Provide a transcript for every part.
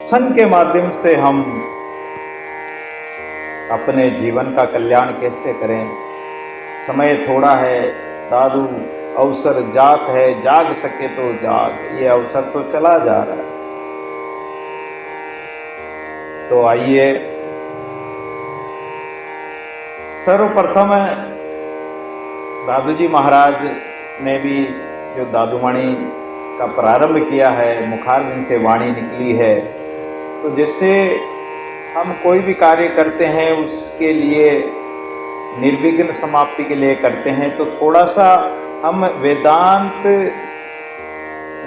सत्संग के माध्यम से हम अपने जीवन का कल्याण कैसे करें। समय थोड़ा है दादू, अवसर जात है, जाग सके तो जाग। ये अवसर तो चला जा रहा है। तो आइए सर्वप्रथम दादू जी महाराज ने भी जो दादूवाणी का प्रारंभ किया है, मुखारबिंद से वाणी निकली है। तो जैसे हम कोई भी कार्य करते हैं उसके लिए निर्विघ्न समाप्ति के लिए करते हैं, तो थोड़ा सा हम वेदांत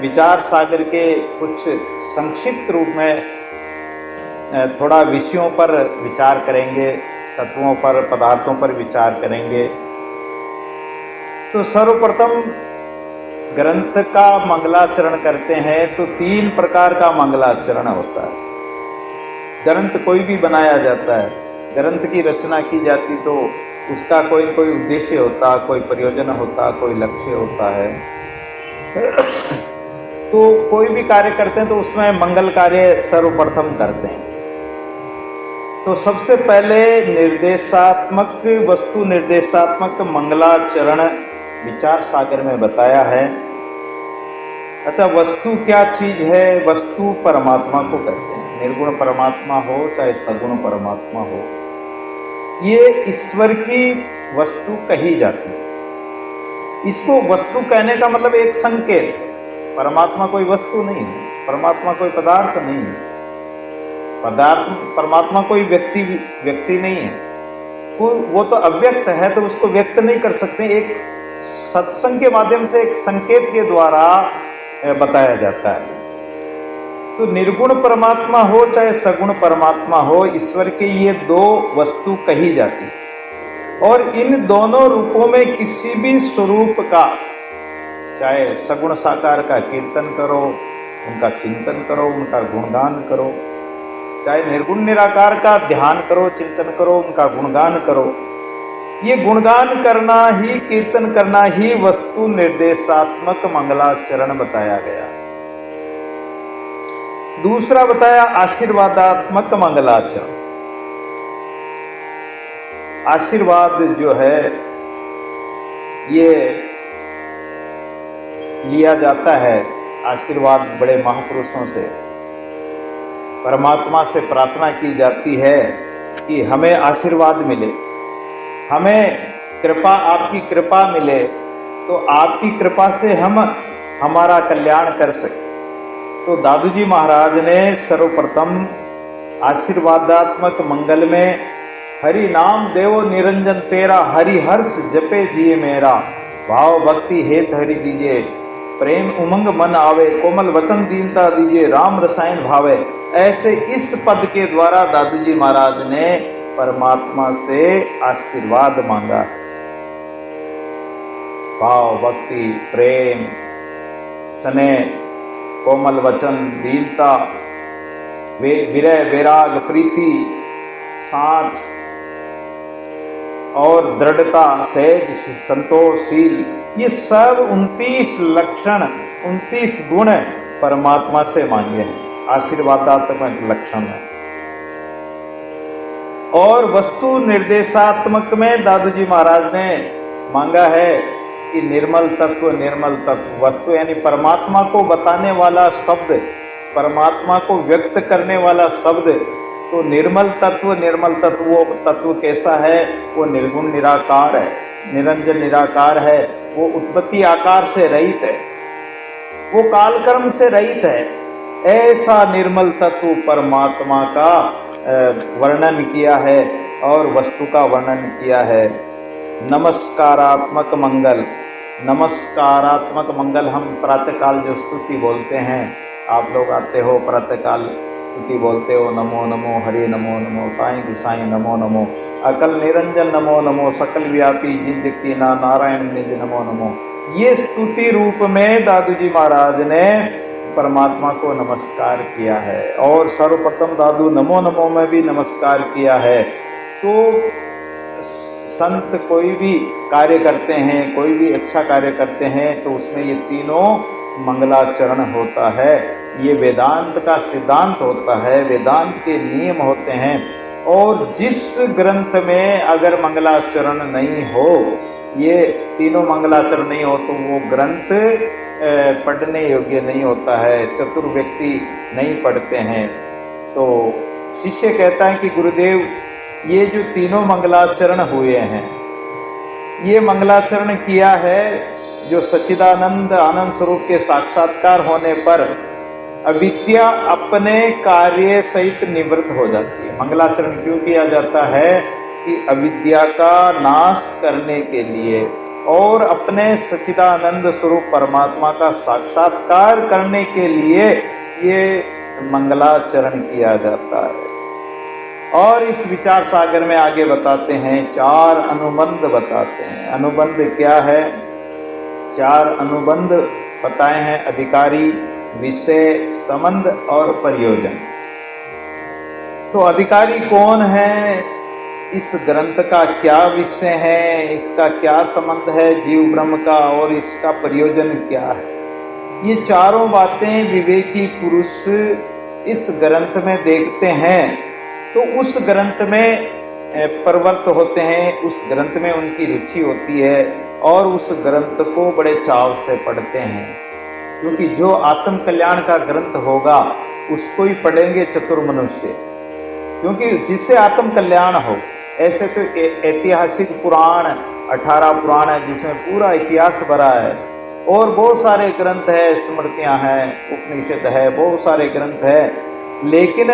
विचार सागर के कुछ संक्षिप्त रूप में थोड़ा विषयों पर विचार करेंगे, तत्वों पर, पदार्थों पर विचार करेंगे। तो सर्वप्रथम ग्रंथ का मंगलाचरण करते हैं तो 3 प्रकार का मंगलाचरण होता है। ग्रंथ कोई भी बनाया जाता है, ग्रंथ की रचना की जाती तो उसका कोई न कोई उद्देश्य होता, कोई प्रयोजन होता, कोई लक्ष्य होता है। तो कोई भी कार्य करते हैं तो उसमें मंगल कार्य सर्वप्रथम करते हैं। तो सबसे पहले निर्देशात्मक, वस्तु निर्देशात्मक मंगलाचरण विचार सागर में बताया है। अच्छा, वस्तु क्या चीज है? वस्तु परमात्मा को कहते हैं। निर्गुण परमात्मा हो चाहे सगुण परमात्मा हो, ये ईश्वर की वस्तु कही जाती है। इसको वस्तु कहने का मतलब एक संकेत है। परमात्मा कोई वस्तु नहीं है, परमात्मा कोई पदार्थ नहीं है, परमात्मा कोई व्यक्ति नहीं है। वो तो अव्यक्त है, तो उसको व्यक्त नहीं कर सकते। एक सत्संग के माध्यम से एक संकेत के द्वारा बताया जाता है। तो निर्गुण परमात्मा हो चाहे सगुण परमात्मा हो, ईश्वर के ये 2 वस्तु कही जाती है। और इन दोनों रूपों में किसी भी स्वरूप का, चाहे सगुण साकार का कीर्तन करो, उनका चिंतन करो, उनका गुणगान करो, चाहे निर्गुण निराकार का ध्यान करो, चिंतन करो, उनका गुणगान करो। ये गुणगान करना ही, कीर्तन करना ही वस्तु निर्देशात्मक मंगलाचरण बताया गया। दूसरा बताया आशीर्वादात्मक मंगलाचरण। आशीर्वाद जो है ये लिया जाता है, आशीर्वाद बड़े महापुरुषों से, परमात्मा से प्रार्थना की जाती है कि हमें आशीर्वाद मिले, हमें कृपा, आपकी कृपा मिले, तो आपकी कृपा से हम हमारा कल्याण कर सके। तो दादू जी महाराज ने सर्वप्रथम आशीर्वादात्मक मंगल में हरि नाम देवो निरंजन तेरा, हरि हर्ष जपे जिए मेरा, भाव भक्ति हेत हरि दीजिए, प्रेम उमंग मन आवे, कोमल वचन दीनता दीजिए, राम रसायन भावे। ऐसे इस पद के द्वारा दादू जी महाराज ने परमात्मा से आशीर्वाद मांगा। भाव भक्ति प्रेम स्नेह कोमल वचन दीनता विरय वैराग प्रीति साथ और दृढ़ता सहज संतोषशील, ये सब 29 लक्षण 29 गुण परमात्मा से मांगे हैं, आशीर्वादात्मक लक्षण है। और वस्तु निर्देशात्मक में दादू जी महाराज ने मांगा है कि निर्मल तत्व, निर्मल तत्व। वस्तु यानी परमात्मा को बताने वाला शब्द, परमात्मा को व्यक्त करने वाला शब्द। तो निर्मल तत्व, निर्मल तत्व वो तत्व कैसा है? वो निर्गुण निराकार है, निरंजन निराकार है, वो उत्पत्ति आकार से रहित है, वो कालकर्म से रहित है। ऐसा निर्मल तत्व परमात्मा का वर्णन किया है और वस्तु का वर्णन किया है। नमस्कारात्मक मंगल, नमस्कारात्मक मंगल हम प्रातःकाल जो स्तुति बोलते हैं, आप लोग आते हो प्रातःकाल स्तुति बोलते हो, नमो नमो हरि नमो नमो, साईं गुसाई नमो नमो, अकल निरंजन नमो नमो, सकल व्यापी जिज कीना नारायण निज नमो नमो। ये स्तुति रूप में दादू जी महाराज ने परमात्मा को नमस्कार किया है। और सर्वप्रथम दादू नमो नमो में भी नमस्कार किया है। तो संत कोई भी कार्य करते हैं, कोई भी अच्छा कार्य करते हैं, तो उसमें ये तीनों मंगलाचरण होता है। ये वेदांत का सिद्धांत होता है, वेदांत के नियम होते हैं। और जिस ग्रंथ में अगर मंगलाचरण नहीं हो, ये तीनों मंगलाचरण नहीं हो, तो वो ग्रंथ पढ़ने योग्य नहीं होता है, चतुर व्यक्ति नहीं पढ़ते हैं। तो शिष्य कहता है कि गुरुदेव, ये जो तीनों मंगलाचरण हुए हैं, ये मंगलाचरण किया है जो सच्चिदानंद आनंद स्वरूप के साक्षात्कार होने पर अविद्या अपने कार्य सहित निवृत्त हो जाती है। मंगलाचरण क्यों किया जाता है कि अविद्या का नाश करने के लिए और अपने सच्चिदानंद स्वरूप परमात्मा का साक्षात्कार करने के लिए ये मंगलाचरण किया जाता है। और इस विचार सागर में आगे बताते हैं, 4 अनुबंध बताते हैं। अनुबंध क्या है? 4 अनुबंध बताए हैं, अधिकारी, विषय, संबंध और प्रयोजन। तो अधिकारी कौन है, इस ग्रंथ का क्या विषय है, इसका क्या संबंध है जीव ब्रह्म का, और इसका प्रयोजन क्या है, ये चारों बातें विवेकी पुरुष इस ग्रंथ में देखते हैं तो उस ग्रंथ में प्रवृत्त होते हैं, उस ग्रंथ में उनकी रुचि होती है और उस ग्रंथ को बड़े चाव से पढ़ते हैं। क्योंकि जो आत्म कल्याण का ग्रंथ होगा उसको ही पढ़ेंगे चतुर मनुष्य, क्योंकि जिससे आत्म कल्याण हो। ऐसे तो ऐतिहासिक पुराण 18 पुराण है जिसमें पूरा इतिहास भरा है, और बहुत सारे ग्रंथ है, स्मृतियाँ हैं, उपनिषद है, बहुत सारे ग्रंथ है, लेकिन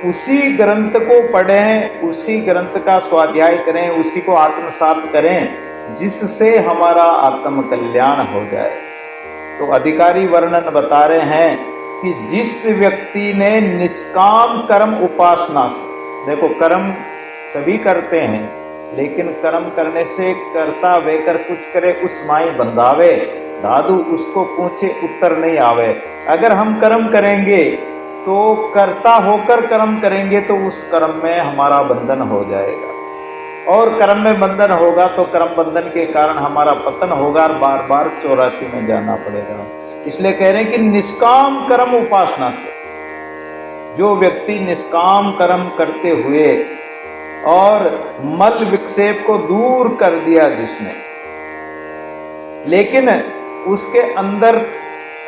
उसी ग्रंथ को पढ़ें, उसी ग्रंथ का स्वाध्याय करें, उसी को आत्मसात करें जिससे हमारा आत्म कल्याण हो जाए। तो अधिकारी वर्णन बता रहे हैं कि जिस व्यक्ति ने निष्काम कर्म उपासना से, देखो कर्म सभी करते हैं, लेकिन कर्म करने से कर्ता वेकर कुछ करे उस माई बंधावे, दादू उसको पूछे उत्तर नहीं आवे। अगर हम कर्म करेंगे तो कर्ता होकर कर्म करेंगे तो उस कर्म में हमारा बंधन हो जाएगा, और कर्म में बंधन होगा तो कर्म बंधन के कारण हमारा पतन होगा और बार बार 84 में जाना पड़ेगा। इसलिए कह रहे हैं कि निष्काम कर्म उपासना से, जो व्यक्ति निष्काम कर्म करते हुए और मल विक्षेप को दूर कर दिया जिसने, लेकिन उसके अंदर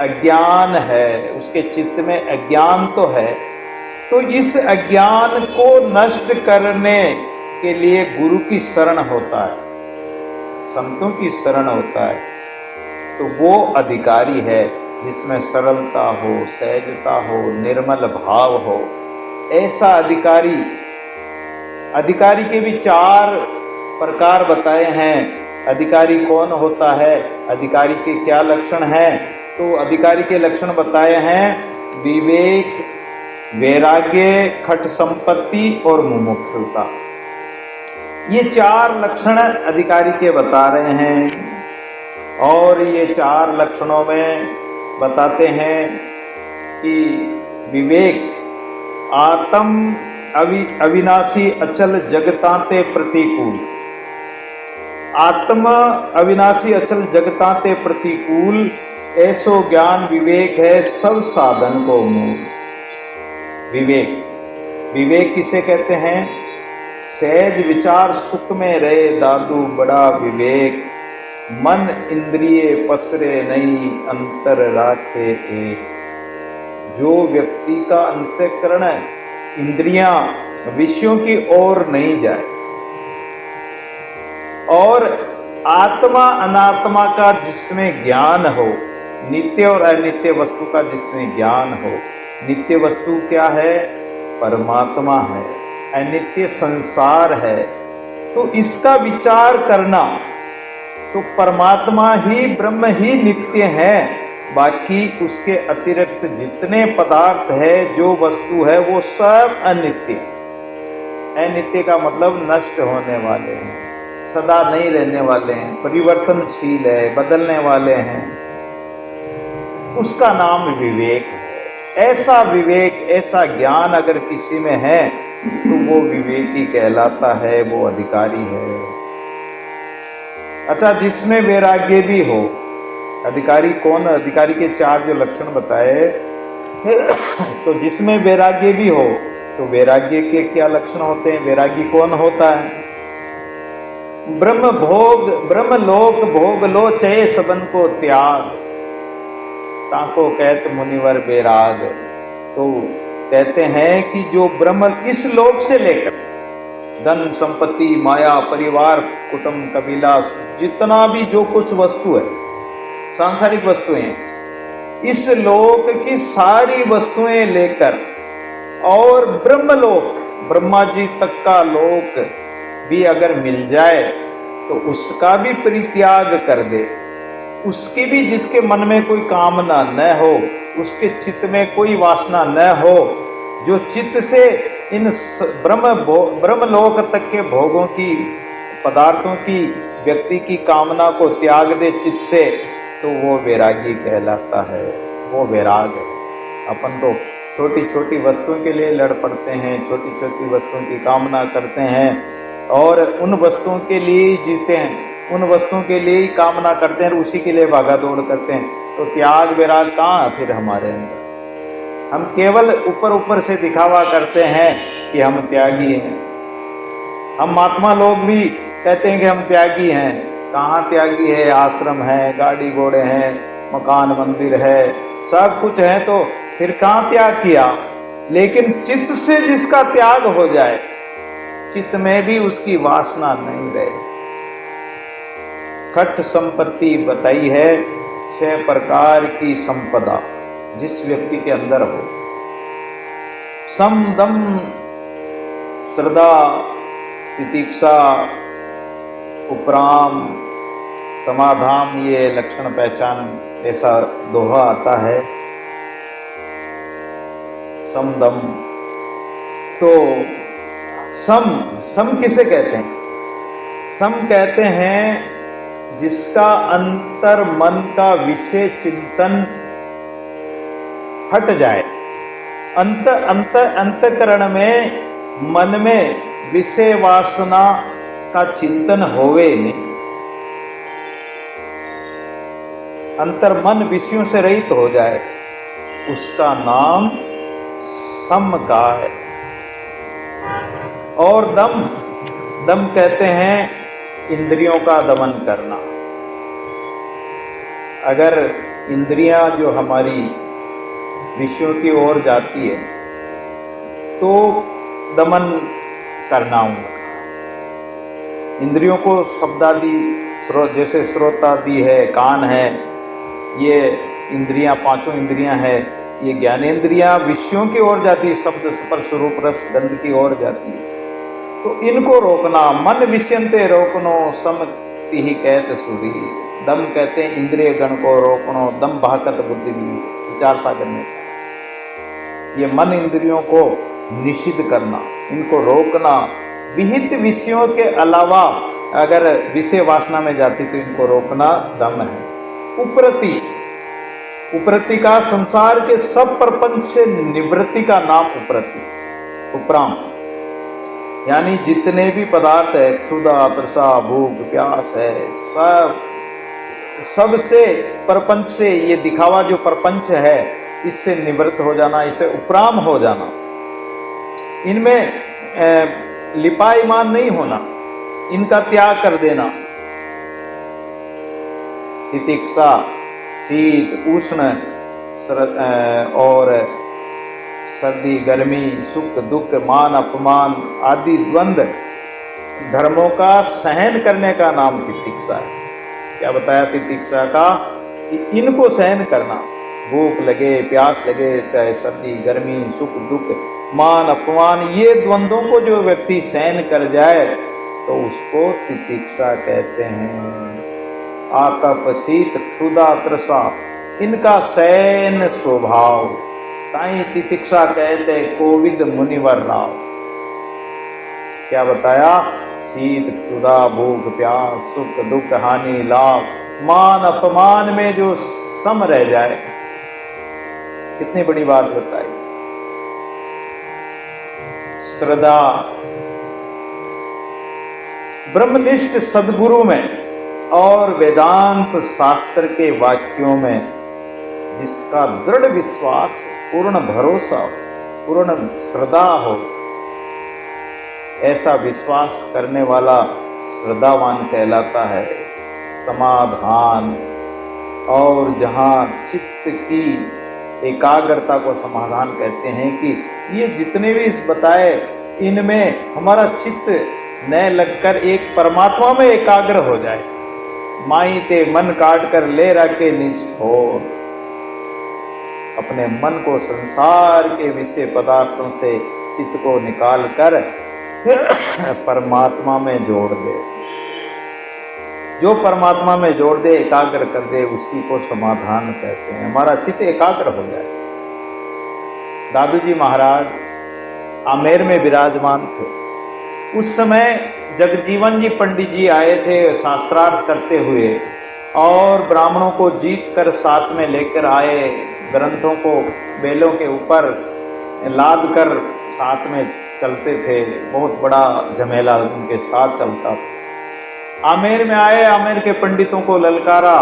अज्ञान है, उसके चित्त में अज्ञान तो है, तो इस अज्ञान को नष्ट करने के लिए गुरु की शरण होता है, संतों की शरण होता है। तो वो अधिकारी है जिसमें सरलता हो, सहजता हो, निर्मल भाव हो, ऐसा अधिकारी। अधिकारी के भी 4 प्रकार बताए हैं। अधिकारी कौन होता है, अधिकारी के क्या लक्षण हैं? तो अधिकारी के लक्षण बताए हैं, विवेक, वैराग्य, खट संपत्ति और मुमुक्षुता। ये 4 लक्षण अधिकारी के बता रहे हैं। और ये 4 लक्षणों में बताते हैं कि विवेक, आत्म अविनाशी अचल जगतांते प्रतिकूल, आत्म अविनाशी अचल जगतांते प्रतिकूल, ऐसो ज्ञान विवेक है सब साधन को मूल। विवेक, विवेक किसे कहते हैं? सहज विचार सुख में रहे दादू बड़ा विवेक, मन इंद्रिय पसरे नहीं अंतर राखे एक। जो व्यक्ति का अंतःकरण इंद्रियां विषयों की ओर नहीं जाए और आत्मा अनात्मा का जिसमें ज्ञान हो, नित्य और अनित्य वस्तु का जिसमें ज्ञान हो। नित्य वस्तु क्या है? परमात्मा है, अनित्य संसार है। तो इसका विचार करना, तो परमात्मा ही ब्रह्म ही नित्य है, बाकी उसके अतिरिक्त जितने पदार्थ है, जो वस्तु है, वो सब अनित्य। अनित्य का मतलब नष्ट होने वाले हैं, सदा नहीं रहने वाले हैं, परिवर्तनशील है, बदलने वाले हैं। उसका नाम विवेक है। ऐसा विवेक, ऐसा ज्ञान अगर किसी में है तो वो विवेकी कहलाता है, वो अधिकारी है। अच्छा, जिसमें वैराग्य भी हो। अधिकारी कौन? अधिकारी के 4 जो लक्षण बताए, तो जिसमें वैराग्य भी हो, तो वैराग्य के क्या लक्षण होते हैं? वैरागी कौन होता है? ब्रह्म लोक भोग लो चये सबन को त्याग, ताको कहत मुनिवर बैराग। तो कहते हैं कि जो ब्रह्म इस लोक से लेकर धन संपत्ति माया परिवार कुटुंब कबीला जितना भी जो कुछ वस्तु है, सांसारिक वस्तुएं हैं, इस लोक की सारी वस्तुएं लेकर और ब्रह्मलोक ब्रह्मा जी तक का लोक भी अगर मिल जाए तो उसका भी परित्याग कर दे, उसकी भी जिसके मन में कोई कामना न हो, उसके चित्त में कोई वासना न हो, जो चित्त से इन ब्रह्मलोक तक के भोगों की पदार्थों की व्यक्ति की कामना को त्याग दे चित्त से, तो वो वैरागी कहलाता है, वो वैराग है। अपन तो छोटी छोटी वस्तुओं के लिए लड़ पड़ते हैं, छोटी छोटी वस्तुओं की कामना करते हैं और उन वस्तुओं के लिए ही जीते हैं, उन वस्तुओं के लिए ही कामना करते हैं और उसी के लिए भागा दौड़ करते हैं। तो त्याग वैराग कहाँ फिर हमारे अंदर? हम केवल ऊपर ऊपर से दिखावा करते हैं कि हम त्यागी हैं। हम महात्मा लोग भी कहते हैं कि हम त्यागी हैं। कहाँ त्यागी है? आश्रम है, गाड़ी घोड़े हैं, मकान मंदिर है, सब कुछ है, तो फिर कहाँ त्याग किया? लेकिन चित्त से जिसका त्याग हो जाए, चित्त में भी उसकी वासना नहीं रहे। खट संपत्ति बताई है 6 प्रकार की संपदा जिस व्यक्ति के अंदर हो। सम दम श्रद्धा तितिक्षा उपराम समाधान, ये लक्षण पहचान ऐसा दोहा आता है। समदम तो सम किसे कहते हैं? सम कहते हैं जिसका अंतर मन का विषय चिंतन हट जाए। अंतकरण में मन में विषय वासना का चिंतन होवे नहीं। अंतर मन विषयों से रहित हो जाए, उसका नाम सम का है। और दम कहते हैं इंद्रियों का दमन करना। अगर इंद्रियां जो हमारी विषयों की ओर जाती है तो दमन करना उनका। इंद्रियों को शब्दादि जैसे श्रोतादि है, कान है, ये इंद्रियां, 5 इंद्रियां हैं, ये ज्ञानेंद्रियां विषयों की ओर जाती है, शब्द स्पर्श रूप रस गंध की ओर जाती है। तो इनको रोकना, मन विषयंते रोकनो समति ही कहत सूरी। दम कहते हैं इंद्रिय गण को रोकनो, दम बहकत बुद्धि भी, विचार सागर में ये मन इंद्रियों को निषिद्ध करना, इनको रोकना। विहित विषयों के अलावा अगर विषय वासना में जाती तो इनको रोकना दम है। उपरति का संसार के सब प्रपंच से निवृत्ति का नाम उपरति, उपराम, यानी जितने भी पदार्थ है, क्षुधा तृषा भूख प्यास है, सबसे प्रपंच से, ये दिखावा जो प्रपंच है, इससे निवृत्त हो जाना, इससे उपराम हो जाना, इनमें लिपायमान नहीं होना, इनका त्याग कर देना। तितिक्षा, शीत उष्ण और सर्दी गर्मी, सुख दुख मान अपमान आदि द्वंद्व धर्मों का सहन करने का नाम तितिक्षा है। क्या बताया तितिक्षा का? कि इनको सहन करना, भूख लगे प्यास लगे, चाहे सर्दी गर्मी सुख दुख मान अपमान, ये द्वंद्वों को जो व्यक्ति सहन कर जाए तो उसको तितिक्षा कहते हैं। आतप शीत क्षुधा तृषा, इनका सहन स्वभाव, ताई तितिक्षा कहते कोविद मुनिवर राव। क्या बताया? शीत क्षुधा भूख प्यास सुख दुख हानि लाभ मान अपमान में जो सम रह जाए, कितनी बड़ी बात बताई। श्रद्धा, ब्रह्मनिष्ठ सद्गुरु में और वेदांत शास्त्र के वाक्यों में जिसका दृढ़ विश्वास, पूर्ण भरोसा हो, पूर्ण श्रद्धा हो, ऐसा विश्वास करने वाला श्रद्धावान कहलाता है। समाधान, और जहाँ चित्त की एकाग्रता को समाधान कहते हैं कि ये जितने भी बताए इनमें हमारा चित्त न लगकर एक परमात्मा में एकाग्र हो जाए। माई ते मन काट कर ले रखे निष्ठोर, अपने मन को संसार के विषय पदार्थों से चित्त को निकाल कर परमात्मा में जोड़ दे। जो परमात्मा में जोड़ दे, एकाग्र कर दे, उसी को समाधान कहते हैं। हमारा चित्त एकाग्र हो जाए। दादू जी महाराज आमेर में विराजमान थे। उस समय जगजीवन जी पंडित जी आए थे शास्त्रार्थ करते हुए, और ब्राह्मणों को जीत कर साथ में लेकर आए। ग्रंथों को बेलों के ऊपर लाद कर साथ में चलते थे। बहुत बड़ा झमेला उनके साथ चलता था। आमेर में आए, आमेर के पंडितों को ललकारा।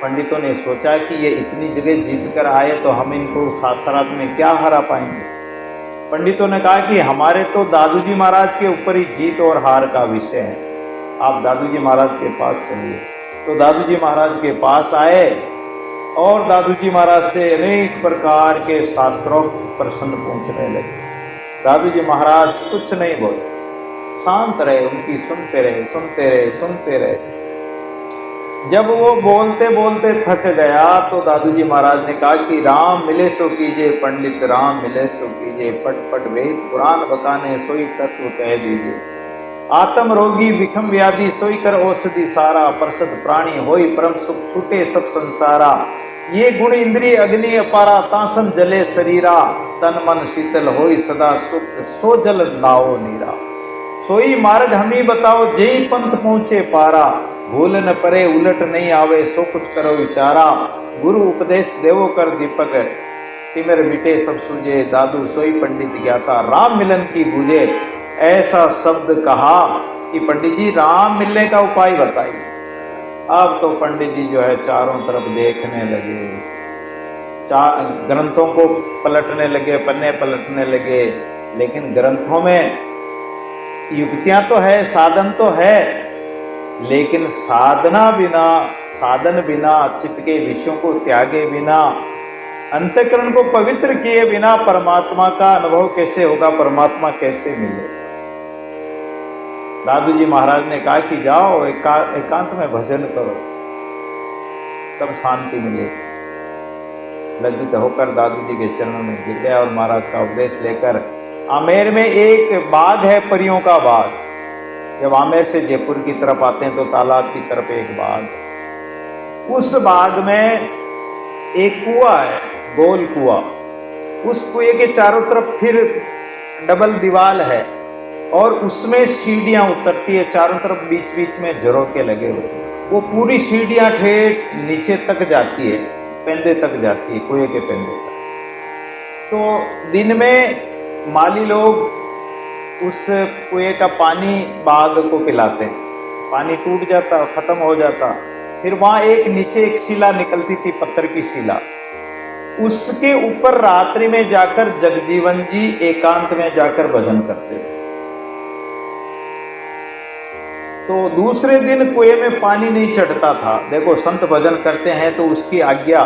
पंडितों ने सोचा कि ये इतनी जगह जीत कर आए तो हम इनको शास्त्रार्थ में क्या हरा पाएंगे। पंडितों ने कहा कि हमारे तो दादू जी महाराज के ऊपर ही जीत और हार का विषय है, आप दादू जी महाराज के पास चलिए। तो दादू जी महाराज के पास आए और दादू जी महाराज से अनेक प्रकार के शास्त्रोक्त प्रश्न पूछने लगे। दादू जी महाराज कुछ नहीं बोले, शांत रहे, उनकी सुनते रहे, सुनते रहे, सुनते रहे। जब वो बोलते बोलते थक गया तो दादू जी महाराज ने कहा कि राम मिले सो कीजिए पंडित, राम मिले सो कीजिए, पट पट वेद पुराण बकाने सोई तत्व कह दीजिए। आत्म रोगी विखम व्याधि सोई कर औषधि सारा, प्रसद प्राणी होई परम सुख छूटे सब संसारा। ये गुण इंद्रिय अग्नि अपारा, तासन जले शरीरा, तन मन शीतल होई सदा सुख, सो जल नाओ नीरा। सोई मार्ग हमी बताओ, जय पंथ पहुँचे पारा, भूल न परे उलट नहीं आवे, सो कुछ करो विचारा। गुरु उपदेश देवो कर दीपक, तिमिर मिटे सब सूझे, दादू सोई पंडित ज्ञाता, राम मिलन की बूझे। ऐसा शब्द कहा कि पंडित जी राम मिलने का उपाय बताइए। अब तो पंडित जी जो है चारों तरफ देखने लगे, ग्रंथों को पलटने लगे, पन्ने पलटने लगे, लेकिन ग्रंथों में युक्तियां तो है, साधन तो है, लेकिन साधन बिना चित्त के विषयों को त्यागे बिना, अंतःकरण को पवित्र किए बिना परमात्मा का अनुभव कैसे होगा, परमात्मा कैसे मिले। दादू जी महाराज ने कहा कि जाओ एकांत में भजन करो, तब शांति मिलेगी। लज्जित होकर दादू जी के चरणों में गिर गया और महाराज का उपदेश लेकर आमेर में एक बाग है, परियों का बाग। जब आमेर से जयपुर की तरफ आते हैं तो तालाब की तरफ एक बाग, उस बाग में एक कुआं है, गोल कुआं। उस कुएं के चारों तरफ फिर डबल दीवार है और उसमें सीढ़ियां उतरती है, चारों तरफ बीच बीच में झरोके लगे हुए। वो पूरी सीढ़ियां ठेठ नीचे तक जाती है, पेंदे तक जाती है, कुएं के पेंदे तक। तो दिन में माली लोग उस कुएं का पानी बाग को पिलाते हैं। पानी टूट जाता, खत्म हो जाता, फिर वहाँ एक नीचे एक शिला निकलती थी, पत्थर की शिला, उसके ऊपर रात्रि में जाकर जगजीवन जी एकांत में जाकर भजन करते थे। तो दूसरे दिन कुएं में पानी नहीं चढ़ता था। देखो संत भजन करते हैं तो उसकी आज्ञा,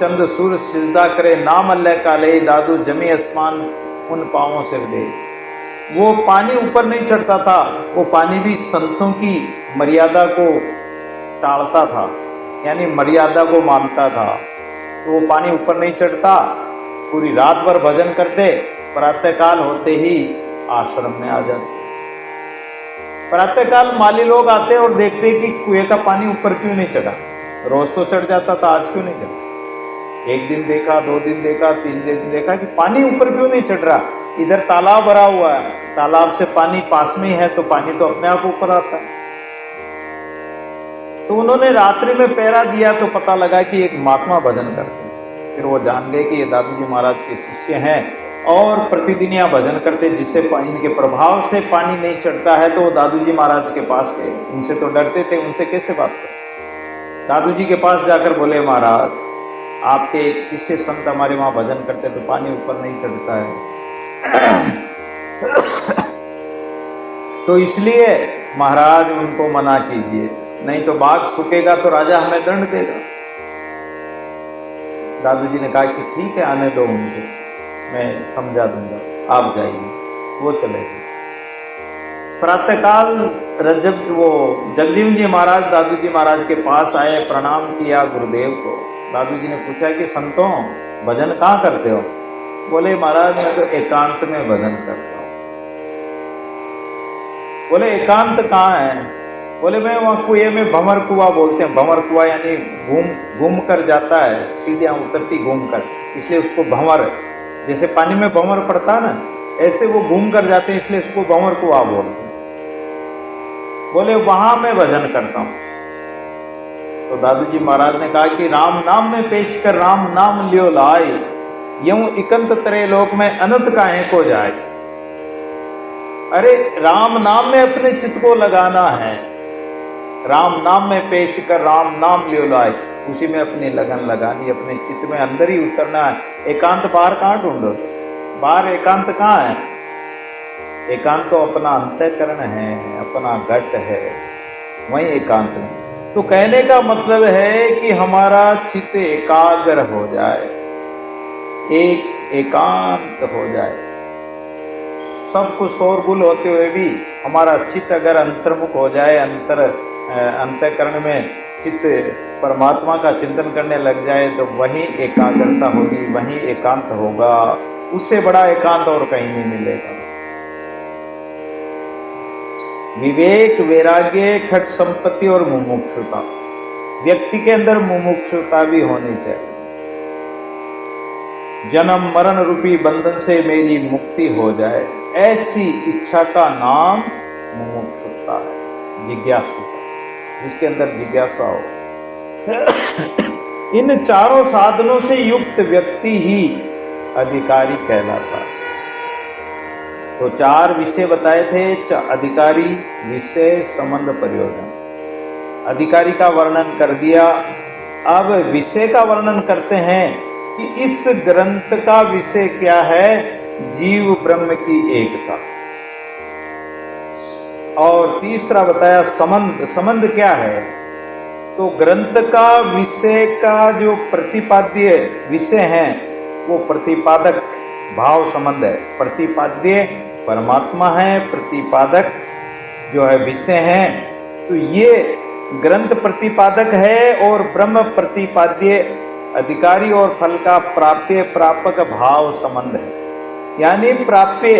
चंद सूर्य सिजदा करे, नाम अल्लाह का ले, दादू जमी आसमान उन पाँवों से दे। वो पानी ऊपर नहीं चढ़ता था, वो पानी भी संतों की मर्यादा को टालता था, यानी मर्यादा को मानता था। तो वो पानी ऊपर नहीं चढ़ता, पूरी रात भर भजन करते, प्रातःकाल होते ही आश्रम में आ जाते। प्रातःकाल माली लोग आते और देखते कि कुएं का पानी ऊपर क्यों नहीं चढ़ा। रोज तो चढ़ जाता था, आज क्यों नहीं चढ़ा। एक दिन देखा, 2 दिन देखा, 3 दिन देखा कि पानी ऊपर क्यों नहीं चढ़ रहा। इधर तालाब भरा हुआ है, तालाब से पानी पास में ही है, तो पानी तो अपने आप ऊपर आता है। तो उन्होंने रात्रि में पहरा दिया तो पता लगा कि एक महात्मा भजन करते हैं। फिर वो जान गए कि ये दादू जी महाराज के शिष्य हैं और प्रतिदिन यहाँ भजन करते, जिससे इनके प्रभाव से पानी नहीं चढ़ता है। तो वो दादू जी महाराज के पास गए, उनसे तो डरते थे, उनसे कैसे बात करें। दादू जी के पास जाकर बोले, महाराज आपके एक शिष्य संत हमारे वहाँ भजन करते तो पानी ऊपर नहीं चढ़ता है। तो इसलिए महाराज उनको मना कीजिए, नहीं तो बाघ सूखेगा तो राजा हमें दंड देगा। दादू जी ने कहा कि ठीक है, आने दो उनको, मैं समझा दूंगा, आप जाइए। वो चले गए। प्रातःकाल वो जगजीवन जी महाराज दादू जी महाराज के पास आए, प्रणाम किया गुरुदेव को। दादू जी ने पूछा कि संतों भजन कहाँ करते हो? बोले महाराज मैं तो एकांत में भजन करता हूँ। बोले एकांत कहाँ है? बोले मैं वहाँ कुएं में, भंवर कुआं बोलते हैं, भंवर कुआं यानी घूम कर जाता है, सीढ़ियाँ उतरती घूम कर, इसलिए उसको भंवर, जैसे पानी में भंवर पड़ता ना, ऐसे वो घूम कर जाते हैं, इसलिए उसको भंवर कुआं बोलते हैं। बोले वहां मैं भजन करता हूं। तो दादू जी महाराज ने कहा कि राम नाम में पेश कर राम नाम लियो लाए, यूं इकंत तरे लोक में अनंत काहे को जाए। अरे राम नाम में अपने चित्त को लगाना है, राम नाम में पेश कर राम नाम लियो लाए, उसी में अपनी लगन लगानी, अपने चित्त में अंदर ही उतरना है। एकांत बाहर कहाँ ढूंढो? बाहर एकांत कहाँ है? एकांत तो अपना अंतःकरण है, अपना घट है, वही एकांत है। तो कहने का मतलब है कि हमारा चित्त एकाग्र हो जाए, एकांत हो जाए। सब कुछ शोरगुल होते हुए भी हमारा चित्त अगर अंतर्मुख हो जाए, अंतःकरण में चित्त परमात्मा का चिंतन करने लग जाए, तो वही एकाग्रता होगी, वही एकांत होगा। उससे बड़ा एकांत और कहीं नहीं मिलेगा। विवेक, वैराग्य, खट संपत्ति और मुमुक्षुता, व्यक्ति के अंदर मुमुक्षुता भी होनी चाहिए। जन्म मरण रूपी बंधन से मेरी मुक्ति हो जाए, ऐसी इच्छा का नाम मुमुक्षुता है, जिज्ञासुता, जिसके अंदर जिज्ञासा हो। इन चारों साधनों से युक्त व्यक्ति ही अधिकारी कहलाता है। तो चार विषय बताए थे, अधिकारी, विषय, संबंध, प्रयोजन। अधिकारी का वर्णन कर दिया। अब विषय का वर्णन करते हैं कि इस ग्रंथ का विषय क्या है? जीव ब्रह्म की एकता। और तीसरा बताया संबंध। संबंध क्या है? तो ग्रंथ का विषय का जो प्रतिपाद्य विषय है वो प्रतिपादक भाव संबंध है। प्रतिपाद्य परमात्मा है, प्रतिपादक जो है विषय है। तो ये ग्रंथ प्रतिपादक है और ब्रह्म प्रतिपाद्य, अधिकारी और फल का प्राप्य प्रापक भाव संबंध है। यानी प्राप्य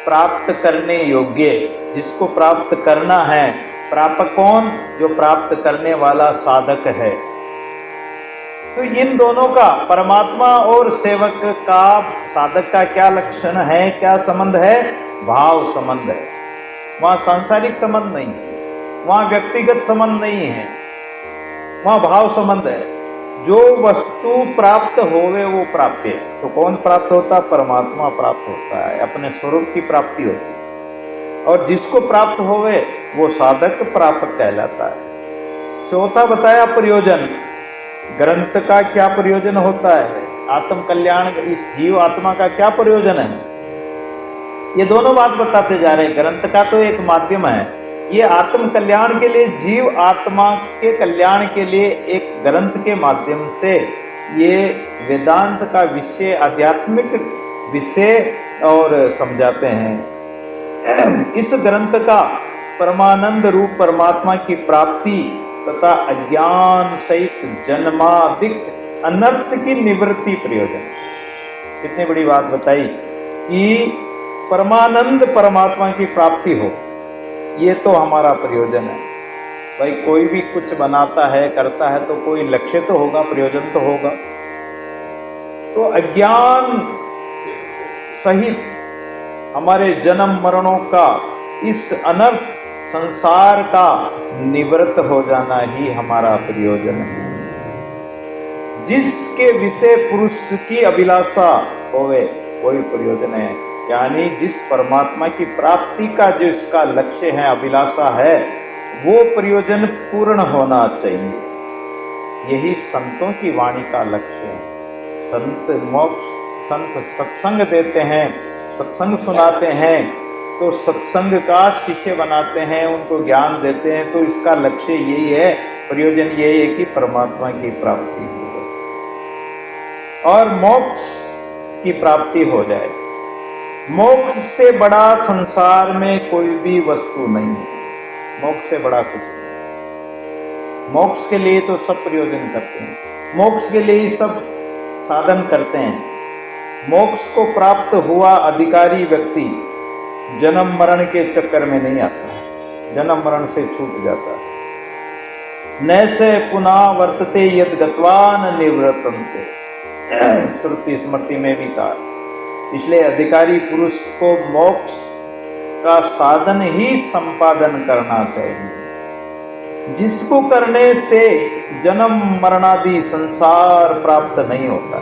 प्राप्त करने योग्य, जिसको प्राप्त करना है। प्रापक कौन? जो प्राप्त करने वाला साधक है। तो इन दोनों का, परमात्मा और सेवक का, साधक का क्या लक्षण है, क्या संबंध है? भाव संबंध है। वहाँ सांसारिक संबंध नहीं है, वहाँ व्यक्तिगत संबंध नहीं है, वहाँ भाव संबंध है। जो वस्तु प्राप्त होवे वो प्राप्य है। तो कौन प्राप्त होता? परमात्मा प्राप्त होता है, अपने स्वरूप की प्राप्ति होती है। और जिसको प्राप्त होवे वो साधक प्रापक कहलाता है। चौथा बताया प्रयोजन। ग्रंथ का क्या प्रयोजन होता है? आत्म कल्याण, इस जीव आत्मा का क्या प्रयोजन है? ये दोनों बात बताते जा रहे हैं। ग्रंथ का तो एक माध्यम है, ये आत्म कल्याण के लिए, जीव आत्मा के कल्याण के लिए एक ग्रंथ के माध्यम से ये वेदांत का विषय, आध्यात्मिक विषय और समझाते हैं। इस ग्रंथ का परमानंद रूप परमात्मा की प्राप्ति तथा अज्ञान सहित जन्मादिक अनर्थ की निवृत्ति प्रयोजन। कितनी बड़ी बात बताई कि परमानंद परमात्मा की प्राप्ति हो, ये तो हमारा प्रयोजन है। भाई कोई भी कुछ बनाता है, करता है, तो कोई लक्ष्य तो होगा, प्रयोजन तो होगा। तो अज्ञान सहित हमारे जन्म मरणों का, इस अनर्थ संसार का निवृत्त हो जाना ही हमारा प्रयोजन है। जिसके विषय पुरुष की अभिलाषा होवे वही प्रयोजन है। यानी जिस परमात्मा की प्राप्ति का जो इसका लक्ष्य है, अभिलाषा है, वो प्रयोजन पूर्ण होना चाहिए। यही संतों की वाणी का लक्ष्य है। संत मोक्ष, संत सत्संग देते हैं, सत्संग सुनाते हैं, तो सत्संग का शिष्य बनाते हैं, उनको ज्ञान देते हैं, तो इसका लक्ष्य यही है, प्रयोजन यही है कि परमात्मा की प्राप्ति हो और मोक्ष की प्राप्ति हो जाए। मोक्ष से बड़ा संसार में कोई भी वस्तु नहीं है, मोक्ष से बड़ा कुछ नहीं। मोक्ष के लिए तो सब प्रयोजन करते हैं, मोक्ष के लिए ही सब साधन करते हैं। मोक्ष को प्राप्त हुआ अधिकारी व्यक्ति जन्म मरण के चक्कर में नहीं आता है, जन्म मरण से छूट जाता है। नैसे पुनः वर्तते यद गत्वा न निवर्तन्ते, श्रुति स्मृति में भी कहा। इसलिए अधिकारी पुरुष को मोक्ष का साधन ही संपादन करना चाहिए, जिसको करने से जन्म मरणादि संसार प्राप्त नहीं होता।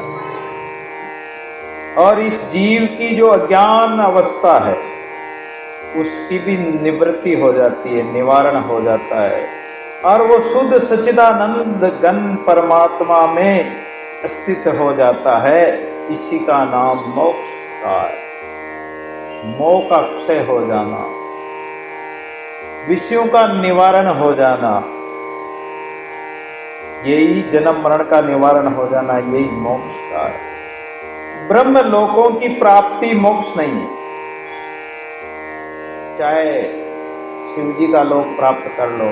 और इस जीव की जो अज्ञान अवस्था है उसकी भी निवृत्ति हो जाती है, निवारण हो जाता है, और वो शुद्ध सच्चिदानंद घन परमात्मा में स्थित हो जाता है। इसी का नाम मोक्ष का है। मोह का क्षय हो जाना, विषयों का निवारण हो जाना, यही जन्म मरण का निवारण हो जाना, यही मोक्ष का है। ब्रह्म लोकों की प्राप्ति मोक्ष नहीं है। चाहे शिव जी का लोक प्राप्त कर लो,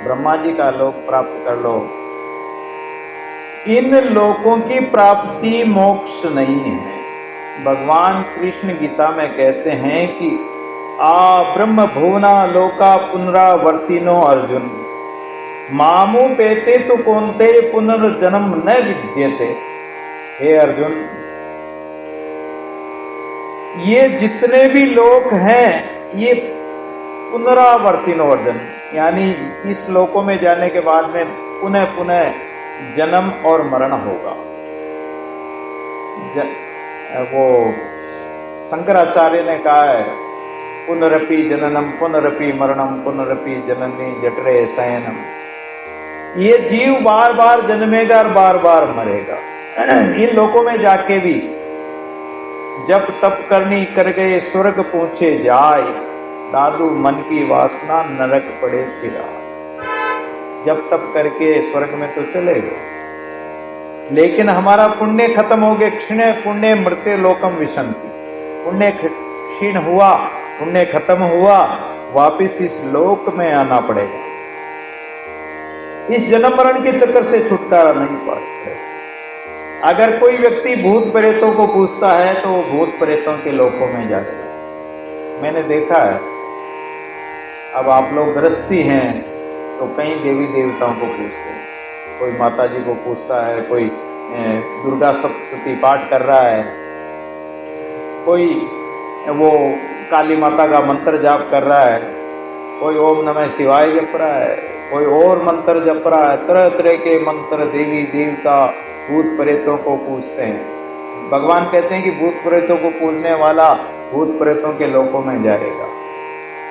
ब्रह्मा जी का लोक प्राप्त कर लो, इन लोकों की प्राप्ति मोक्ष नहीं है। भगवान कृष्ण गीता में कहते हैं कि आ ब्रह्म भुवना लोका पुनरावर्तिनो अर्जुन, मामू पेते तो कौनते पुनर्जन्म न विद्यते। हे अर्जुन, ये जितने भी लोक हैं ये पुनरावर्तिनो अर्जुन, यानी इस लोकों में जाने के बाद में पुनः पुनः जन्म और मरण होगा। वो शंकराचार्य ने कहा है, पुनरपि जननम पुनरपि मरणम पुनरपि जननी जठरे शयनम। ये जीव बार बार जन्मेगा और बार बार मरेगा। इन लोकों में जाके भी जब तप करनी कर गए स्वर्ग पहुंचे जाए, दादू मन की वासना नरक पड़े फिरा। जब तप करके स्वर्ग में तो चले गए, लेकिन हमारा पुण्य खत्म हो गए। क्षीण पुण्य मृत्य लोकम विशंति, पुण्य क्षीण हुआ, पुण्य खत्म हुआ, वापिस इस लोक में आना पड़ेगा। इस जन्म मरण के चक्कर से छुटकारा नहीं पाते। अगर कोई व्यक्ति भूत प्रेतों को पूछता है तो वो भूत प्रेतों के लोकों में जाएगा। मैंने देखा है, अब आप लोग गृहस्थी हैं तो कई देवी देवताओं को पूछते हैं, कोई माता जी को पूछता है, कोई दुर्गा सप्तशती पाठ कर रहा है, कोई वो काली माता का मंत्र जाप कर रहा है, कोई ओम नमः शिवाय जप रहा है, कोई और मंत्र जप रहा है। तरह तरह के मंत्र देवी देवता भूत प्रेतों को पूछते हैं। भगवान कहते हैं कि भूत प्रेतों को पूजने वाला भूत प्रेतों के लोकों में जाएगा